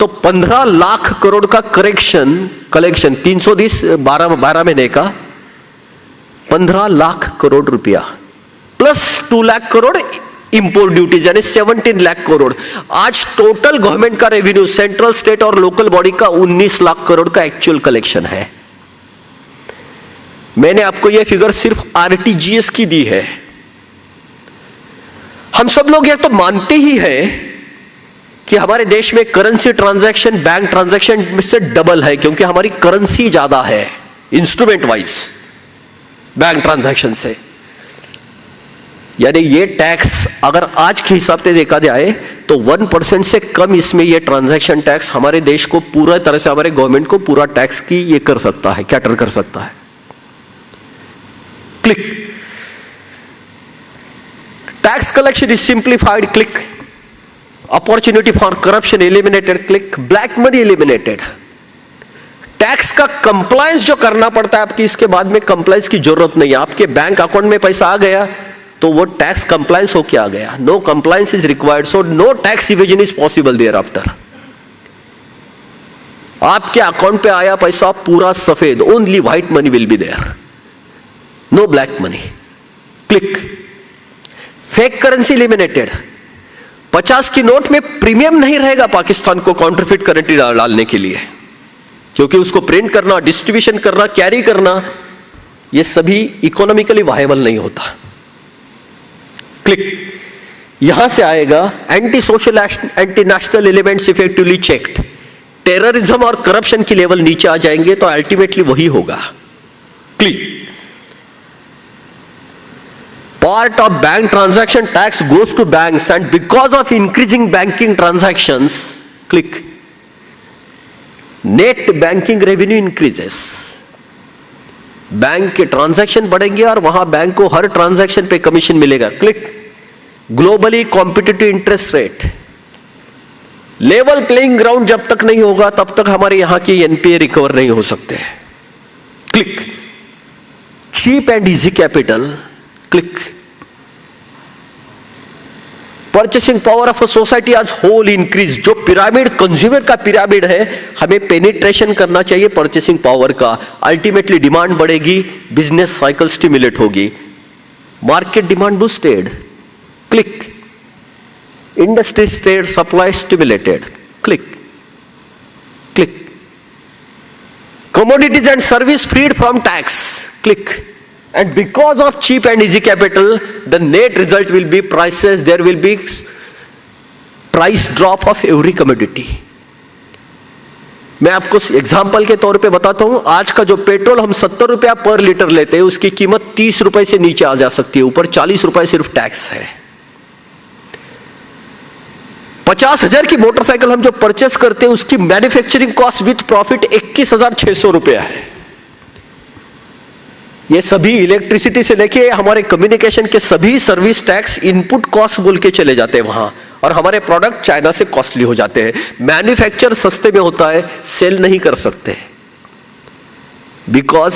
तो 15 लाख करोड़ का कलेक्शन 320 12 महीने का 15 लाख करोड़ रुपया plus 2 lakh crore import duties, यानी 17 लाख करोड़। आज टोटल गवर्नमेंट का रेवेन्यू सेंट्रल, स्टेट और लोकल बॉडी का 19 लाख करोड़ का एक्चुअल कलेक्शन है। मैंने आपको यह फिगर सिर्फ आरटीजीएस की दी है। हम सब लोग यह तो मानते ही हैं कि हमारे देश में करेंसी ट्रांजैक्शन बैंक ट्रांजैक्शन से डबल है, क्योंकि हमारी करेंसी ज्यादा है इंस्ट्रूमेंट वाइज बैंक ट्रांजैक्शन से। यानी ये टैक्स अगर आज के हिसाब से देखा जाए तो 1% से कम इसमें ये ट्रांजैक्शन टैक्स हमारे देश को पूरा तरह से, हमारे गवर्नमेंट को पूरा टैक्स की ये कर सकता है, कैटर कर सकता है। Click, tax collection is simplified. Click, opportunity for corruption eliminated. Click, black money eliminated. Tax का कंप्लायंस जो करना पड़ता है आपकी, इसके बाद में कंप्लायंस की जरूरत नहीं है। आपके बैंक अकाउंट में पैसा आ गया तो वो टैक्स कंप्लायंस होके आ गया। No compliance is required, so no tax evasion is possible there after. आपके अकाउंट पे आया पैसा पूरा सफेद, only white money will be there, no black money. Click, fake currency eliminated. 50 की नोट में प्रीमियम नहीं रहेगा पाकिस्तान को काउंटरफिट करेंसी डालने के लिए, क्योंकि उसको प्रिंट करना, डिस्ट्रीब्यूशन करना, कैरी करना, ये सभी इकोनॉमिकली वायबल नहीं होता। क्लिक, यहां से आएगा anti social anti national elements effectively checked. Terrorism और करप्शन की लेवल नीचे आ जाएंगे तो अल्टीमेटली वही होगा। Click, part of bank transaction tax goes to banks and because of increasing banking transactions, click, net banking revenue increases. Bank के transaction बढ़ेंगे और वहां बैंक को हर ट्रांजैक्शन पे कमीशन मिलेगा। Click, globally competitive interest rate. Level playing ground जब तक नहीं होगा तब तक हमारे यहां की एनपीए रिकवर नहीं हो सकते। Click, cheap and easy capital. Click, purchasing power of a society as whole increase. जो पिरामिड, कंज्यूमर का पिरामिड है, हमें पेनिट्रेशन करना चाहिए परचेसिंग पावर का। अल्टीमेटली डिमांड बढ़ेगी, बिजनेस साइकिल स्टिमुलेट होगी, market demand boosted. Click, industry state supply stimulated. Click, click, commodities and service freed from tax. Click, And because of cheap and easy capital, the net result will be prices, there will be price drop of every commodity. मैं आपको example के तौर पे बताता हूं, आज का जो पेट्रोल हम 70 रुपया पर लीटर लेते हैं, उसकी कीमत 30 रुपए से नीचे आ जा सकती है, ऊपर 40 रुपए सिर्फ टैक्स है। 50,000 की मोटरसाइकिल हम जो परचेस करते हैं, उसकी मैन्युफैक्चरिंग कॉस्ट विथ प्रॉफिट 21,600 रुपया है। ये सभी इलेक्ट्रिसिटी से लेके हमारे कम्युनिकेशन के सभी सर्विस टैक्स इनपुट कॉस्ट बोल के चले जाते हैं वहां, और हमारे प्रोडक्ट चाइना से कॉस्टली हो जाते हैं। मैन्युफैक्चर सस्ते में होता है, सेल नहीं कर सकते, because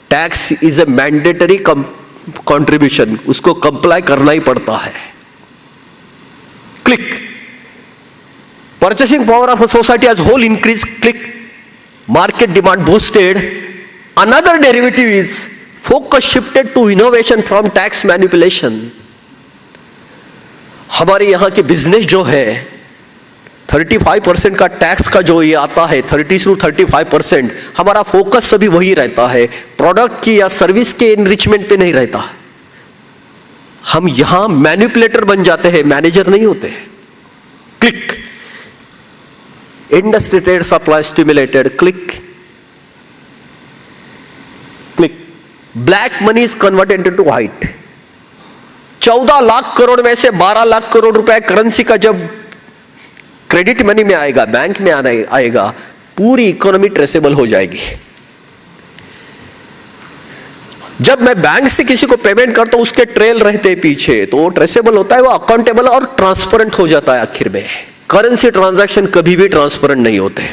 tax is a mandatory contribution, उसको कंप्लाई करना ही पड़ता है। Click, purchasing power of a society as whole increase, click, market demand boosted. Another derivative is focus shifted to innovation from tax manipulation. हमारे यहाँ के बिजनेस जो है 35% का टैक्स का जो ये आता है 30 to 35%, हमारा फोकस सभी वही रहता है, प्रोडक्ट की या सर्विस के इनरिचमेंट पे नहीं रहता। हम यहां मैनिपुलेटर बन जाते हैं, मैनेजर नहीं होते। Click, industry trade supply stimulated, click, black money is converted into white. 14 lakh crore में से 12 लाख करोड़ रुपए करेंसी का जब क्रेडिट मनी में आएगा, बैंक में आएगा, पूरी इकोनॉमी ट्रेसेबल हो जाएगी। जब मैं बैंक से किसी को पेमेंट करता हूं, उसके ट्रेल रहते पीछे, तो वो ट्रेसेबल होता है, वो अकाउंटेबल और ट्रांसपेरेंट हो जाता है आखिर में। करेंसी ट्रांजैक्शन कभी भी ट्रांसपेरेंट नहीं होते।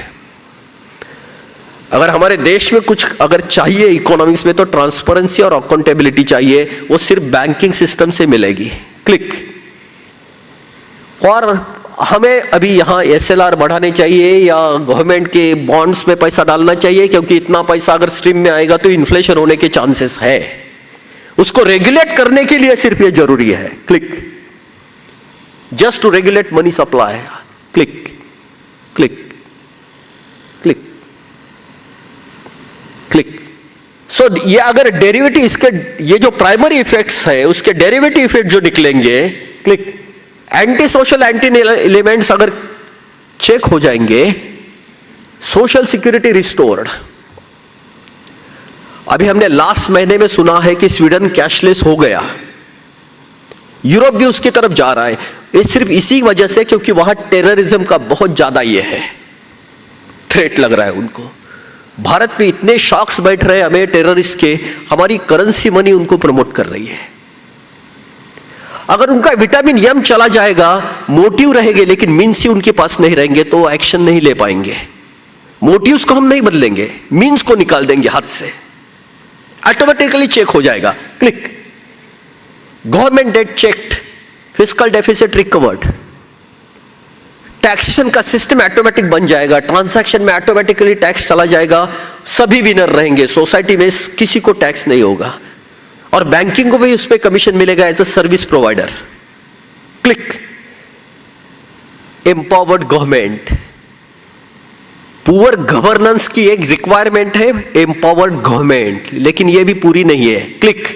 अगर हमारे देश में कुछ अगर चाहिए इकोनॉमिक्स में, तो ट्रांसपेरेंसी और अकाउंटेबिलिटी चाहिए, वो सिर्फ बैंकिंग सिस्टम से मिलेगी। क्लिक, और हमें अभी यहाँ SLR बढ़ाने चाहिए या गवर्नमेंट के बॉन्ड्स में पैसा डालना चाहिए, क्योंकि इतना पैसा अगर स्ट्रीम में आएगा तो इन्फ्लेशन होने के चांसेस है। उसको रेगुलेट करने के लिए सिर्फ ये जरूरी है। Click, just to regulate money supply. Click, click, click, click. So ये अगर डेरिवेटिव, इसके ये जो प्राइमरी इफेक्ट्स है, उसके डेरिवेटिव इफेक्ट जो निकलेंगे, click, anti social anti elements अगर चेक हो जाएंगे, सोशल सिक्योरिटी रिस्टोर्ड। अभी हमने लास्ट महीने में सुना है कि स्वीडन कैशलेस हो गया, यूरोप भी उसकी तरफ जा रहा है। ये सिर्फ इसी वजह से क्योंकि वहां टेररिज्म का बहुत ज्यादा ये है, थ्रेट लग रहा है उनको। भारत में इतने शॉक्स बैठ रहे हैं हमें टेररिस्ट के, हमारी करेंसी मनी उनको प्रमोट कर रही है। अगर उनका विटामिन एम चला जाएगा, मोटिव रहेंगे लेकिन मीन्स ही उनके पास नहीं रहेंगे, तो एक्शन नहीं ले पाएंगे। मोटिव्स को हम नहीं बदलेंगे, मीन्स को निकाल देंगे हाथ से, ऑटोमेटिकली चेक हो जाएगा। Click, government debt checked, fiscal deficit recovered, taxation का सिस्टम ऑटोमेटिक बन जाएगा, ट्रांजैक्शन में ऑटोमेटिकली टैक्स चला जाएगा, सभी विनर रहेंगे, सोसाइटी में किसी को टैक्स नहीं होगा, और बैंकिंग को भी उस पर कमीशन मिलेगा as a service provider. Click, empowered government, poor governance की एक रिक्वायरमेंट है एम्पावर्ड गवर्नमेंट, लेकिन यह भी पूरी नहीं है। क्लिक,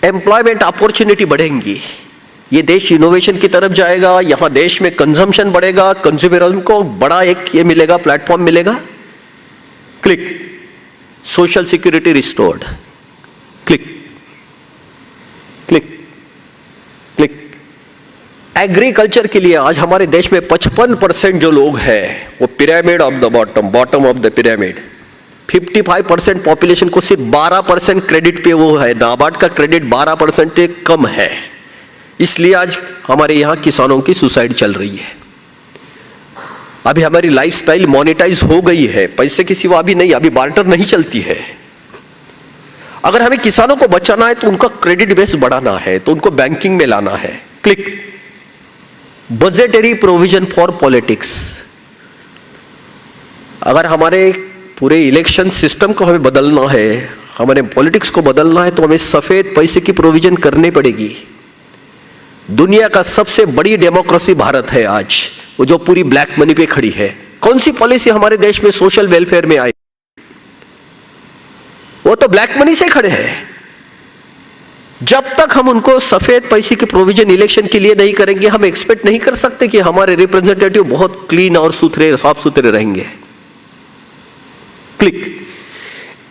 एम्प्लॉयमेंट अपॉर्चुनिटी बढ़ेंगी, ये देश इनोवेशन की तरफ जाएगा, यहां देश में कंजम्पशन बढ़ेगा, कंज्यूमरिज्म को बड़ा एक ये मिलेगा, प्लेटफॉर्म मिलेगा। Click, social security restored. Click, click, click. Agriculture के लिए आज हमारे देश में 55% जो लोग हैं वो pyramid of the bottom, bottom of the pyramid. 55% population को सिर्फ 12% क्रेडिट पे वो है, नाबार्ड का क्रेडिट 12% कम है, इसलिए आज हमारे यहां किसानों की सुसाइड चल रही है। अभी हमारी लाइफस्टाइल मोनेटाइज हो गई है, पैसे की सिवा अभी नहीं, अभी बार्टर नहीं चलती है। अगर हमें किसानों को बचाना है तो उनका क्रेडिट बेस बढ़ाना है, तो उनको बैंकिंग में लाना है। Click, budgetary provision for politics. अगर हमारे पूरे इलेक्शन सिस्टम को हमें बदलना है, हमारे पॉलिटिक्स को बदलना है, तो हमें सफेद पैसे की प्रोविजन करनी पड़ेगी। दुनिया का सबसे बड़ी डेमोक्रेसी भारत है आज, वो जो पूरी ब्लैक मनी पे खड़ी है। कौन सी पॉलिसी हमारे देश में सोशल वेलफेयर में आई? वो तो ब्लैक मनी से खड़े हैं। जब तक हम उनको सफेद पैसे के प्रोविजन इलेक्शन के लिए नहीं करेंगे, हम एक्सपेक्ट नहीं कर सकते कि हमारे रिप्रेजेंटेटिव बहुत क्लीन और सुथरे, साफ सुथरे रहेंगे। क्लिक।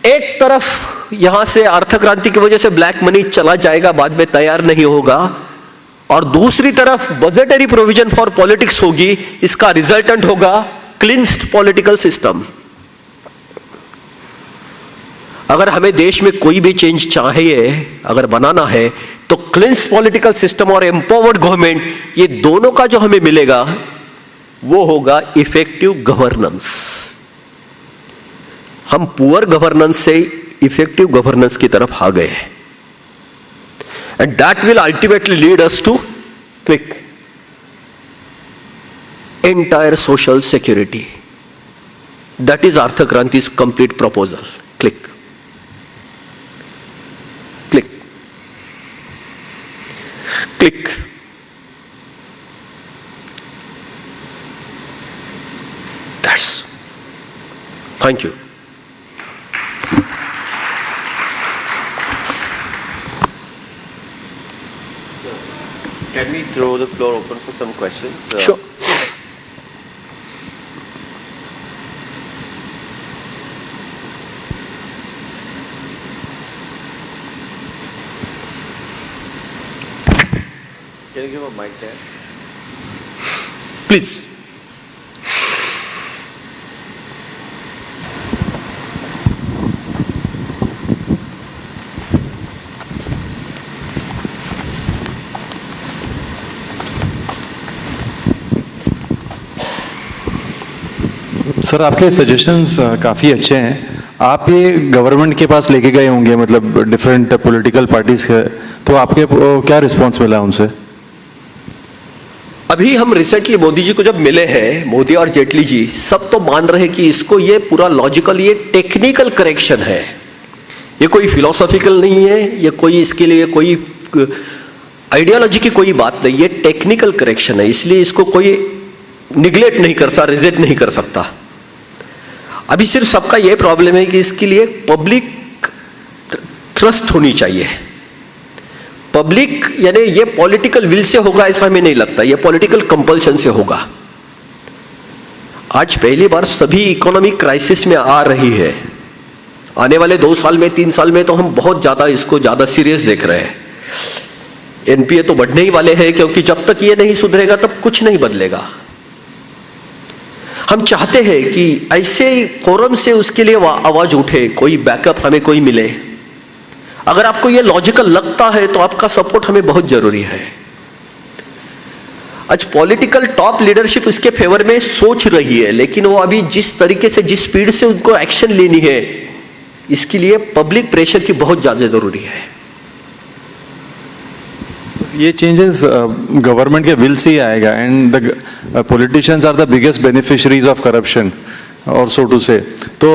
एक तरफ यहां से अर्थ क्रांति की वजह से ब्लैक मनी चला जाएगा, बाद में तैयार नहीं होगा, और दूसरी तरफ बजटरी प्रोविजन फॉर पॉलिटिक्स होगी। इसका रिजल्टेंट होगा क्लिंस्ड पॉलिटिकल सिस्टम। अगर हमें देश में कोई भी चेंज चाहिए, अगर बनाना है, तो क्लिंस्ड पॉलिटिकल सिस्टम और एम्पावर्ड गवर्नमेंट, ये दोनों का जो हमें मिलेगा वो होगा इफेक्टिव गवर्नेंस। हम पुअर गवर्नेंस से इफेक्टिव गवर्नेंस की तरफ आ गए, and that will ultimately lead us to click entire social security. That is Arth Kranti's complete proposal. Click click click. That's, thank you. Can we throw the floor open for some questions? Sure. Can you give a mic there? Please. Sir, आपके suggestions काफ़ी अच्छे हैं। आप ये government के पास लेके गए होंगे, मतलब डिफरेंट पॉलिटिकल पार्टीज के, तो आपके क्या रिस्पांस मिला उनसे? अभी हम रिसेंटली मोदी जी को जब मिले हैं, मोदी और जेटली जी, सब तो मान रहे कि इसको ये पूरा लॉजिकल, ये टेक्निकल करेक्शन है, ये कोई फिलोसॉफिकल नहीं है, ये कोई इसके लिए कोई आइडियोलॉजी की कोई बात नहीं, ये टेक्निकल करेक्शन है, इसलिए इसको कोई निगलेक्ट नहीं कर सकता, रिजेक्ट नहीं कर सकता। अभी सिर्फ सबका ये प्रॉब्लम है कि इसके लिए पब्लिक ट्रस्ट होनी चाहिए। पब्लिक यानी ये पॉलिटिकल विल से होगा ऐसा हमें नहीं लगता, ये पॉलिटिकल कंपल्शन से होगा। आज पहली बार सभी इकोनॉमिक क्राइसिस में आ रही है। आने वाले 2 साल में, 3 साल में तो हम बहुत ज्यादा इसको ज्यादा सीरियस देख रहे हैं। एनपीए तो बढ़ने ही वाले हैं, क्योंकि जब तक ये नहीं सुधरेगा तब कुछ नहीं बदलेगा। हम चाहते हैं कि ऐसे फोरम से उसके लिए आवाज उठे, कोई बैकअप हमें कोई मिले। अगर आपको ये लॉजिकल लगता है तो आपका सपोर्ट हमें बहुत जरूरी है। आज पॉलिटिकल टॉप लीडरशिप इसके फेवर में सोच रही है, लेकिन वो अभी जिस तरीके से, जिस स्पीड से उनको एक्शन लेनी है, इसके लिए पब्लिक प्रेशर की बहुत ज्यादा जरूरी है। ये चेंजेस गवर्नमेंट के विल से ही आएगा, and the politicians are the biggest beneficiaries of corruption, और सो टू से। तो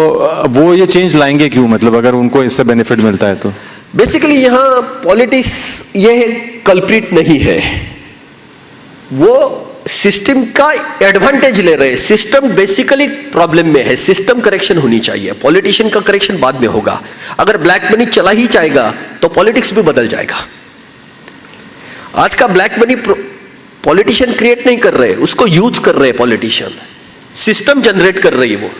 वो ये चेंज लाएंगे क्यों, मतलब अगर उनको इससे बेनिफिट मिलता है तो? बेसिकली यहाँ पॉलिटिक्स ये कल्प्रिट नहीं है, वो सिस्टम का एडवांटेज ले रहे हैं। सिस्टम बेसिकली प्रॉब्लम में है, सिस्टम करेक्शन होनी चाहिए, पॉलिटिशियन का करेक्शन बाद में होगा। अगर ब्लैक मनी चला ही जाएगा तो पॉलिटिक्स भी बदल जाएगा। आज का ब्लैक मनी पॉलिटिशियन क्रिएट नहीं कर रहे, उसको यूज कर रहे हैं पॉलिटिशियन, सिस्टम जनरेट कर रही है वो।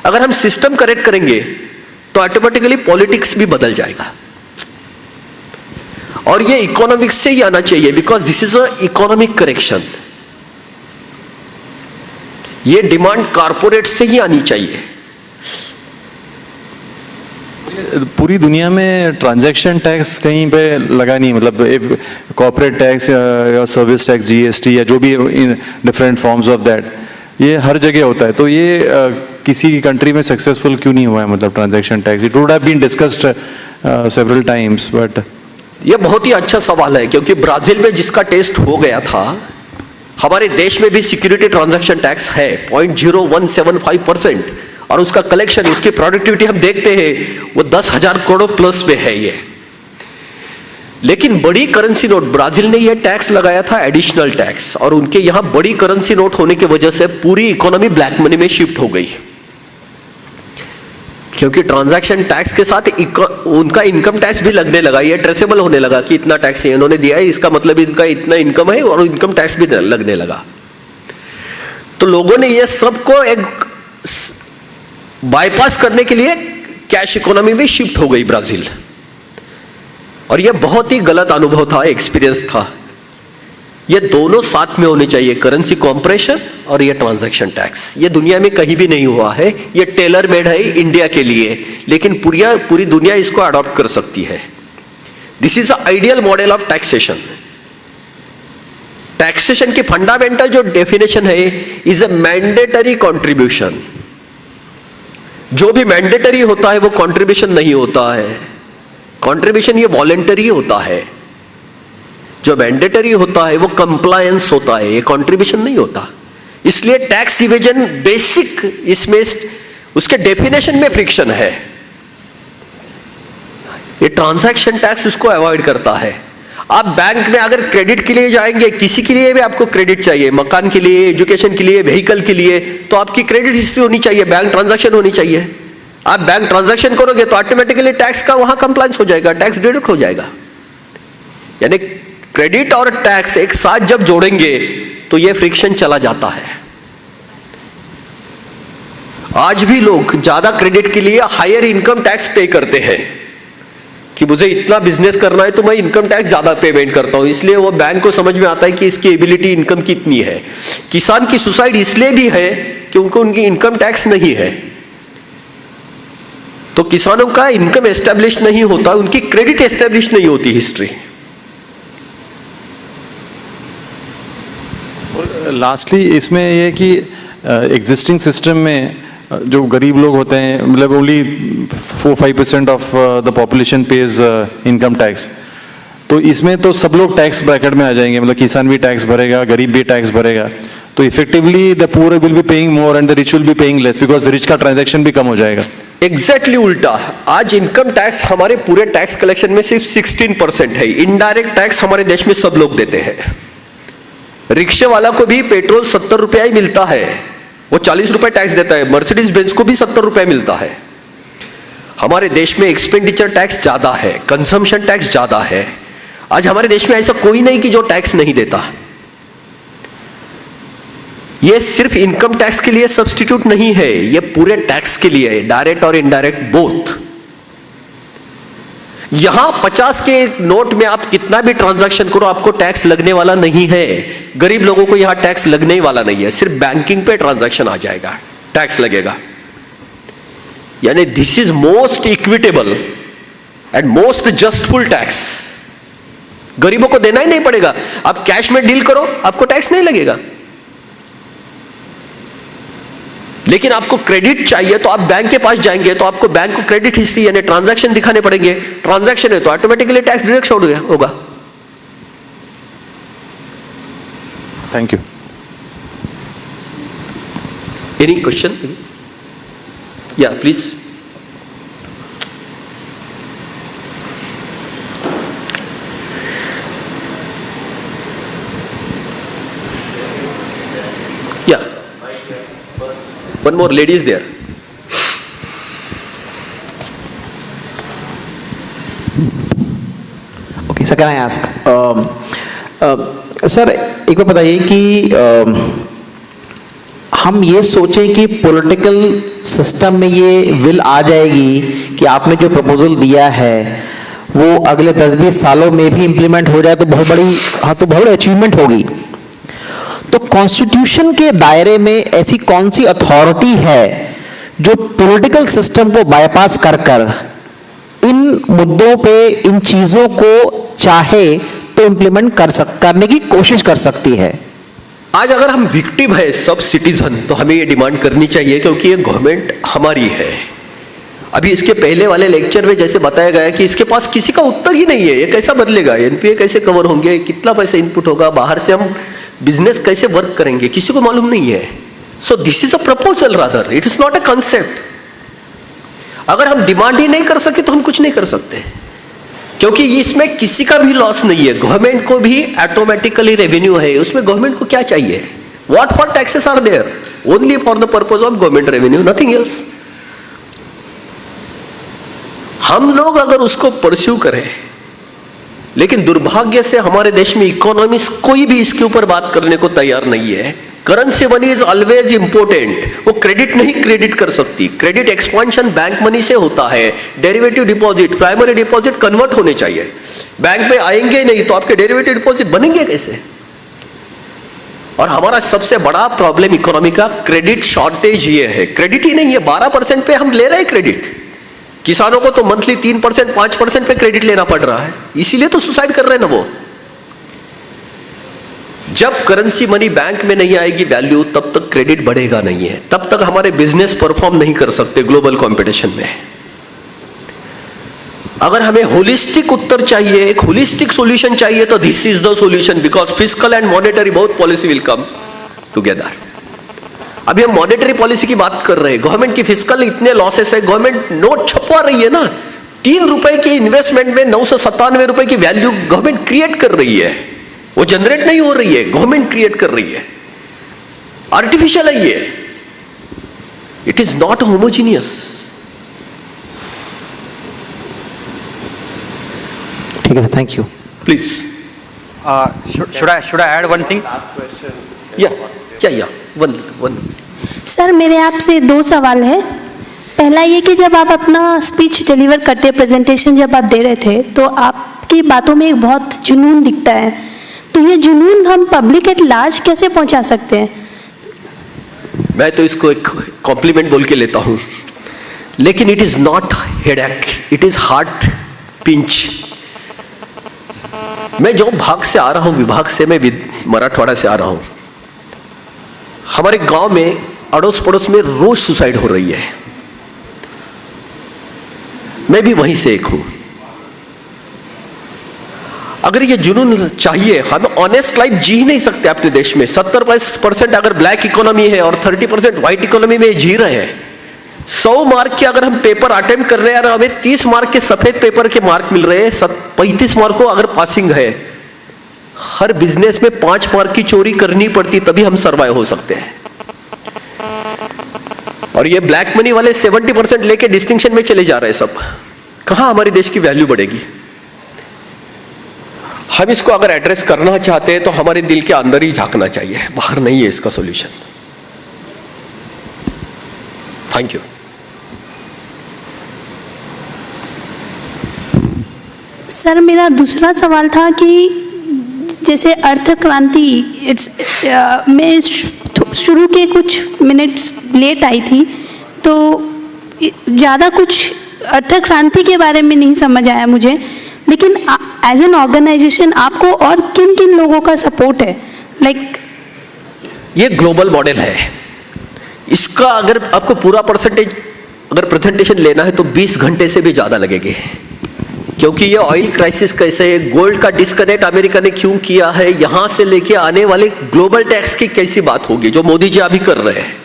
अगर हम सिस्टम करेक्ट करेंगे तो ऑटोमेटिकली पॉलिटिक्स भी बदल जाएगा, और ये इकोनॉमिक्स से ही आना चाहिए, because this is a economic correction. ये डिमांड कारपोरेट से ही आनी चाहिए। पूरी दुनिया में ट्रांजैक्शन टैक्स कहीं पे लगा नहीं, मतलब कॉर्पोरेट टैक्स या सर्विस टैक्स, जीएसटी या जो भी डिफरेंट फॉर्म्स ऑफ दैट, ये हर जगह होता है। तो ये किसी कंट्री में सक्सेसफुल क्यों नहीं हुआ है, मतलब transaction tax? It would have been discussed several times, but ये बहुत ही अच्छा सवाल है, क्योंकि ब्राजील में जिसका टेस्ट हो गया था, हमारे देश में भी सिक्योरिटी ट्रांजैक्शन टैक्स है 0.0175%, और उसका कलेक्शन, उसकी प्रोडक्टिविटी हम देखते हैं वो 10,000 करोड़ प्लस में है ये। लेकिन बड़ी करेंसी नोट, ब्राजील ने ये टैक्स लगाया था, एडिशनल टैक्स, और उनके यहां बड़ी करेंसी नोट होने की वजह से पूरी इकोनॉमी ब्लैक मनी में शिफ्ट हो गई। क्योंकि ट्रांजैक्शन टैक्स के साथ उनका इनकम टैक्स भी लगने लगा, ये ट्रेसेबल होने लगा कि इतना टैक्स इन्होंने दिया है, इसका मतलब इनका इतना इनकम है, और इनकम टैक्स भी लगने लगा। तो लोगों ने ये सबको एक बाईपास करने के लिए कैश इकोनॉमी में शिफ्ट हो गई ब्राजील, और ये बहुत ही गलत अनुभव था, एक्सपीरियंस था। ये दोनों साथ में होने चाहिए, करेंसी कॉम्प्रेशन और ये ट्रांजैक्शन टैक्स। ये दुनिया में कहीं भी नहीं हुआ है, ये टेलर मेड है इंडिया के लिए, लेकिन पूरी दुनिया इसको अडॉप्ट कर सकती है। This is the ideal model of taxation. Taxation की फंडामेंटल जो डेफिनेशन है इज अ मैंडेटरी कॉन्ट्रीब्यूशन। जो भी मैंडेटरी होता है वो कॉन्ट्रीब्यूशन नहीं होता है, कॉन्ट्रीब्यूशन ये वॉलेंटरी होता है। जो मैंडेटरी होता है वो कंप्लायंस होता है, ये कॉन्ट्रीब्यूशन नहीं होता। इसलिए टैक्स इवेजन बेसिक इसमें उसके डेफिनेशन में फ्रिक्शन है। ये ट्रांजैक्शन टैक्स उसको अवॉइड करता है। आप बैंक में अगर क्रेडिट के लिए जाएंगे, किसी के लिए भी आपको क्रेडिट चाहिए, मकान के लिए, एजुकेशन के लिए, व्हीकल के लिए, तो आपकी क्रेडिट हिस्ट्री होनी चाहिए, बैंक ट्रांजैक्शन होनी चाहिए। आप बैंक ट्रांजैक्शन करोगे तो ऑटोमेटिकली टैक्स का वहां कंप्लायंस हो जाएगा, टैक्स डिडक्ट हो जाएगा। यानी क्रेडिट और टैक्स एक साथ जब जोड़ेंगे तो यह फ्रिक्शन चला जाता है। आज भी लोग ज्यादा क्रेडिट के लिए हायर इनकम टैक्स पे करते हैं कि मुझे इतना बिजनेस करना है तो मैं इनकम टैक्स ज्यादा पेमेंट करता हूं, इसलिए वो बैंक को समझ में आता है कि इसकी एबिलिटी इनकम कितनी है। किसान की सुसाइड इसलिए भी है क्योंकि उनकी इनकम टैक्स नहीं है। तो किसानों का इनकम एस्टेब्लिश नहीं होता, उनकी क्रेडिट एस्टेब्लिश नहीं होती हिस्ट्री। लास्टली इसमें ये कि एग्जिस्टिंग सिस्टम में जो गरीब लोग होते हैं, मतलब only 4-5% of the population page income tax, तो इसमें तो सब लोग टैक्स ब्रैकेट में आ जाएंगे, मतलब किसान भी टैक्स भरेगा, गरीब भी टैक्स भरेगा, तो effectively the poor will be paying more and the rich will be paying less, because rich का ट्रांजैक्शन भी कम हो जाएगा। एग्जैक्टली उल्टा। आज इनकम टैक्स हमारे पूरे टैक्स कलेक्शन में सिर्फ 16% है। इनडायरेक्ट टैक्स हमारे देश में सब लोग देते हैं। रिक्शे वाला को भी पेट्रोल 70 रुपया ही मिलता है, वो 40 रुपए टैक्स देता है। मर्सिडीज बेंज को भी 70 रुपए मिलता है। हमारे देश में एक्सपेंडिचर टैक्स ज्यादा है, कंजम्पशन टैक्स ज्यादा है। आज हमारे देश में ऐसा कोई नहीं कि जो टैक्स नहीं देता। ये सिर्फ इनकम टैक्स के लिए सब्स्टिट्यूट नहीं है, ये पूरे टैक्स के लिए है, डायरेक्ट और इनडायरेक्ट बोथ। यहां 50 के नोट में आप कितना भी ट्रांजैक्शन करो आपको टैक्स लगने वाला नहीं है। गरीब लोगों को यहां टैक्स लगने वाला नहीं है, सिर्फ बैंकिंग पे ट्रांजैक्शन आ जाएगा, टैक्स लगेगा। यानी this is most equitable and most justful tax. गरीबों को देना ही नहीं पड़ेगा। आप कैश में डील करो, आपको टैक्स नहीं लगेगा। लेकिन आपको क्रेडिट चाहिए तो आप बैंक के पास जाएंगे तो आपको बैंक को क्रेडिट हिस्ट्री यानी ट्रांजैक्शन दिखाने पड़ेंगे। ट्रांजैक्शन है तो ऑटोमेटिकली टैक्स डिडक्शन होगा। Thank you. Any question? या प्लीज। या one more lady is there. Okay, sir, can I ask? Sir एक बार बताइए कि हम ये सोचें कि पॉलिटिकल सिस्टम में ये विल आ जाएगी कि आपने जो प्रपोजल दिया है वो अगले 10-20 सालों में भी इम्प्लीमेंट हो जाए तो बहुत बड़ी अचीवमेंट होगी। तो कॉन्स्टिट्यूशन के दायरे में ऐसी कौन सी अथॉरिटी है जो पॉलिटिकल सिस्टम को बाईपास कर इन मुद्दों पे, इन चीजों को चाहे तो इम्प्लीमेंट करने की कोशिश कर सकती है? आज अगर हम विक्टिम है सब सिटीजन तो हमें ये डिमांड करनी चाहिए, क्योंकि ये गवर्नमेंट हमारी है। अभी इसके पहले वाले लेक्चर में जैसे बताया गया कि इसके पास किसी का उत्तर ही नहीं है, ये कैसा बदलेगा, एनपीए कैसे कवर होंगे, कितना पैसा इनपुट होगा, बाहर से हम बिजनेस कैसे वर्क करेंगे, किसी को मालूम नहीं है। So this is a proposal rather, it is not a concept. अगर हम डिमांड ही नहीं कर सके तो हम कुछ नहीं कर सकते, क्योंकि इसमें किसी का भी लॉस नहीं है। गवर्नमेंट को भी ऑटोमेटिकली रेवेन्यू है, उसमें गवर्नमेंट को क्या चाहिए? What for taxes are there? Only for the purpose of government revenue, nothing else. हम लोग अगर उसको परस्यू करें, लेकिन दुर्भाग्य से हमारे देश में इकोनॉमिस्ट कोई भी इसके ऊपर बात करने को तैयार नहीं है। Currency money is always important, वो क्रेडिट नहीं क्रेडिट कर सकती। क्रेडिट एक्सपेंशन बैंक मनी से होता है, derivative deposit, primary deposit convert होने चाहिए। बैंक में आएंगे नहीं तो आपके डेरिवेटिव डिपॉजिट बनेंगे कैसे? और हमारा सबसे बड़ा प्रॉब्लम इकोनॉमी का क्रेडिट शॉर्टेज ये है, क्रेडिट ही नहीं है। 12% पे हम ले रहे हैं क्रेडिट, किसानों को तो मंथली 3%, 5% पे क्रेडिट लेना पड़ रहा है, इसीलिए तो सुसाइड कर रहे हैं ना वो। जब करेंसी मनी बैंक में नहीं आएगी वैल्यू, तब तक क्रेडिट बढ़ेगा नहीं है, तब तक हमारे बिजनेस परफॉर्म नहीं कर सकते ग्लोबल कंपटीशन में। अगर हमें होलिस्टिक उत्तर चाहिए, एक होलिस्टिक सॉल्यूशन चाहिए, तो this is the solution, because fiscal and monetary both policy will come together. अभी हम मॉनेटरी पॉलिसी की बात कर रहे हैं, गवर्नमेंट की फिस्कल इतने लॉसेस है, गवर्नमेंट नोट छपवा रही है ना, 3 रुपए के इन्वेस्टमेंट में 997 रुपए की वैल्यू गवर्नमेंट क्रिएट कर रही है। वो जनरेट नहीं हो रही है, गवर्नमेंट क्रिएट कर रही है। आर्टिफिशियल है ये, इट इज नॉट होमोजीनियस। ठीक है, thank you. Please should I add one thing? Last question. या वन सर, मेरे आपसे 2 सवाल है। पहला ये कि जब आप अपना स्पीच डिलीवर करते, प्रेजेंटेशन जब आप दे रहे थे, तो आपकी बातों में एक बहुत जुनून दिखता है, तो ये जुनून हम पब्लिक एट लार्ज कैसे पहुंचा सकते हैं? मैं तो इसको एक कॉम्प्लीमेंट बोल के लेता हूं, लेकिन it is not headache, it is heart pinch. मैं जो भाग से आ रहा हूं, विभाग से, मैं मराठवाड़ा से आ रहा हूं, हमारे गांव में अड़ोस पड़ोस में रोज सुसाइड हो रही है। मैं भी वहीं से एक हूं। अगर ये जुनून चाहिए, हम ऑनेस्ट लाइफ जी ही नहीं सकते अपने देश में। 70% अगर ब्लैक इकोनॉमी है और 30% व्हाइट इकोनॉमी में जी रहे हैं। 100 मार्क के अगर हम पेपर अटेम्प्ट कर रहे हैं, हमें 30 मार्क के सफेद पेपर के मार्क मिल रहे हैं, 35 मार्क को अगर पासिंग है। हर बिजनेस में 5 मार्क की चोरी करनी पड़ती, तभी हम सर्वाइव हो सकते हैं। और ये ब्लैक मनी वाले 70% लेके डिस्टिंक्शन में चले जा रहे हैं सब। कहां हमारे देश की वैल्यू बढ़ेगी? हम इसको अगर एड्रेस करना चाहते हैं तो हमारे दिल के अंदर ही झांकना चाहिए, बाहर नहीं है इसका सॉल्यूशन। Thank you. सर, मेरा दूसरा सवाल था कि जैसे अर्थ क्रांति मैं शुरू के कुछ मिनट्स लेट आई थी, तो ज़्यादा कुछ अर्थ क्रांति के बारे में नहीं समझ आया मुझे। लेकिन एज एन ऑर्गेनाइजेशन आपको और किन किन लोगों का सपोर्ट है? ये ग्लोबल मॉडल है। इसका अगर आपको पूरा अगर प्रेजेंटेशन लेना है तो 20 घंटे से भी ज़्यादा लगेंगे, क्योंकि ये ऑयल क्राइसिस कैसे है, गोल्ड का डिस्कनेक्ट अमेरिका ने क्यों किया है, यहां से लेके आने वाले ग्लोबल टैक्स की कैसी बात होगी जो मोदी जी अभी कर रहे हैं।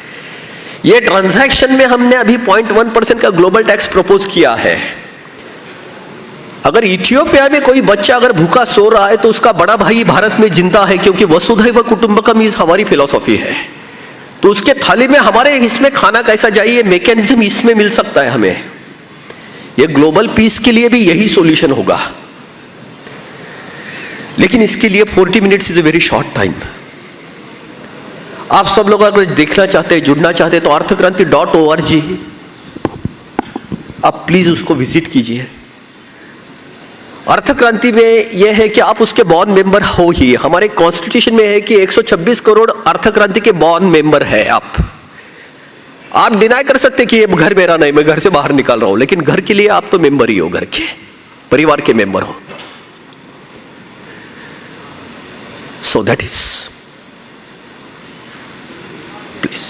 ये ट्रांजैक्शन में हमने अभी 0.1% का ग्लोबल टैक्स प्रपोज किया है। अगर इथियोपिया में कोई बच्चा अगर भूखा सो रहा है तो उसका बड़ा भाई भारत में जिंदा है, क्योंकि वसुधैव कुटुंबकम इस हमारी फिलॉसफी है। तो उसके थाली में हमारे इसमें खाना कैसा जाए, ये मैकेनिज्म इसमें मिल सकता है हमें। ये ग्लोबल पीस के लिए भी यही सॉल्यूशन होगा, लेकिन इसके लिए 40 minutes is a very short time. आप सब लोग अगर देखना चाहते हैं, जुड़ना चाहते हैं, तो अर्थक्रांति.org आप प्लीज उसको विजिट कीजिए। अर्थक्रांति में यह है कि आप उसके बॉन्ड मेंबर हो ही। हमारे कॉन्स्टिट्यूशन में है कि 126 करोड़ अर्थक्रांति के बॉन्ड मेंबर है। आप डिनाई कर सकते कि ये घर मेरा नहीं, मैं घर से बाहर निकाल रहा हूं, लेकिन घर के लिए आप तो मेंबर ही हो, घर के परिवार के मेंबर हो। So that is please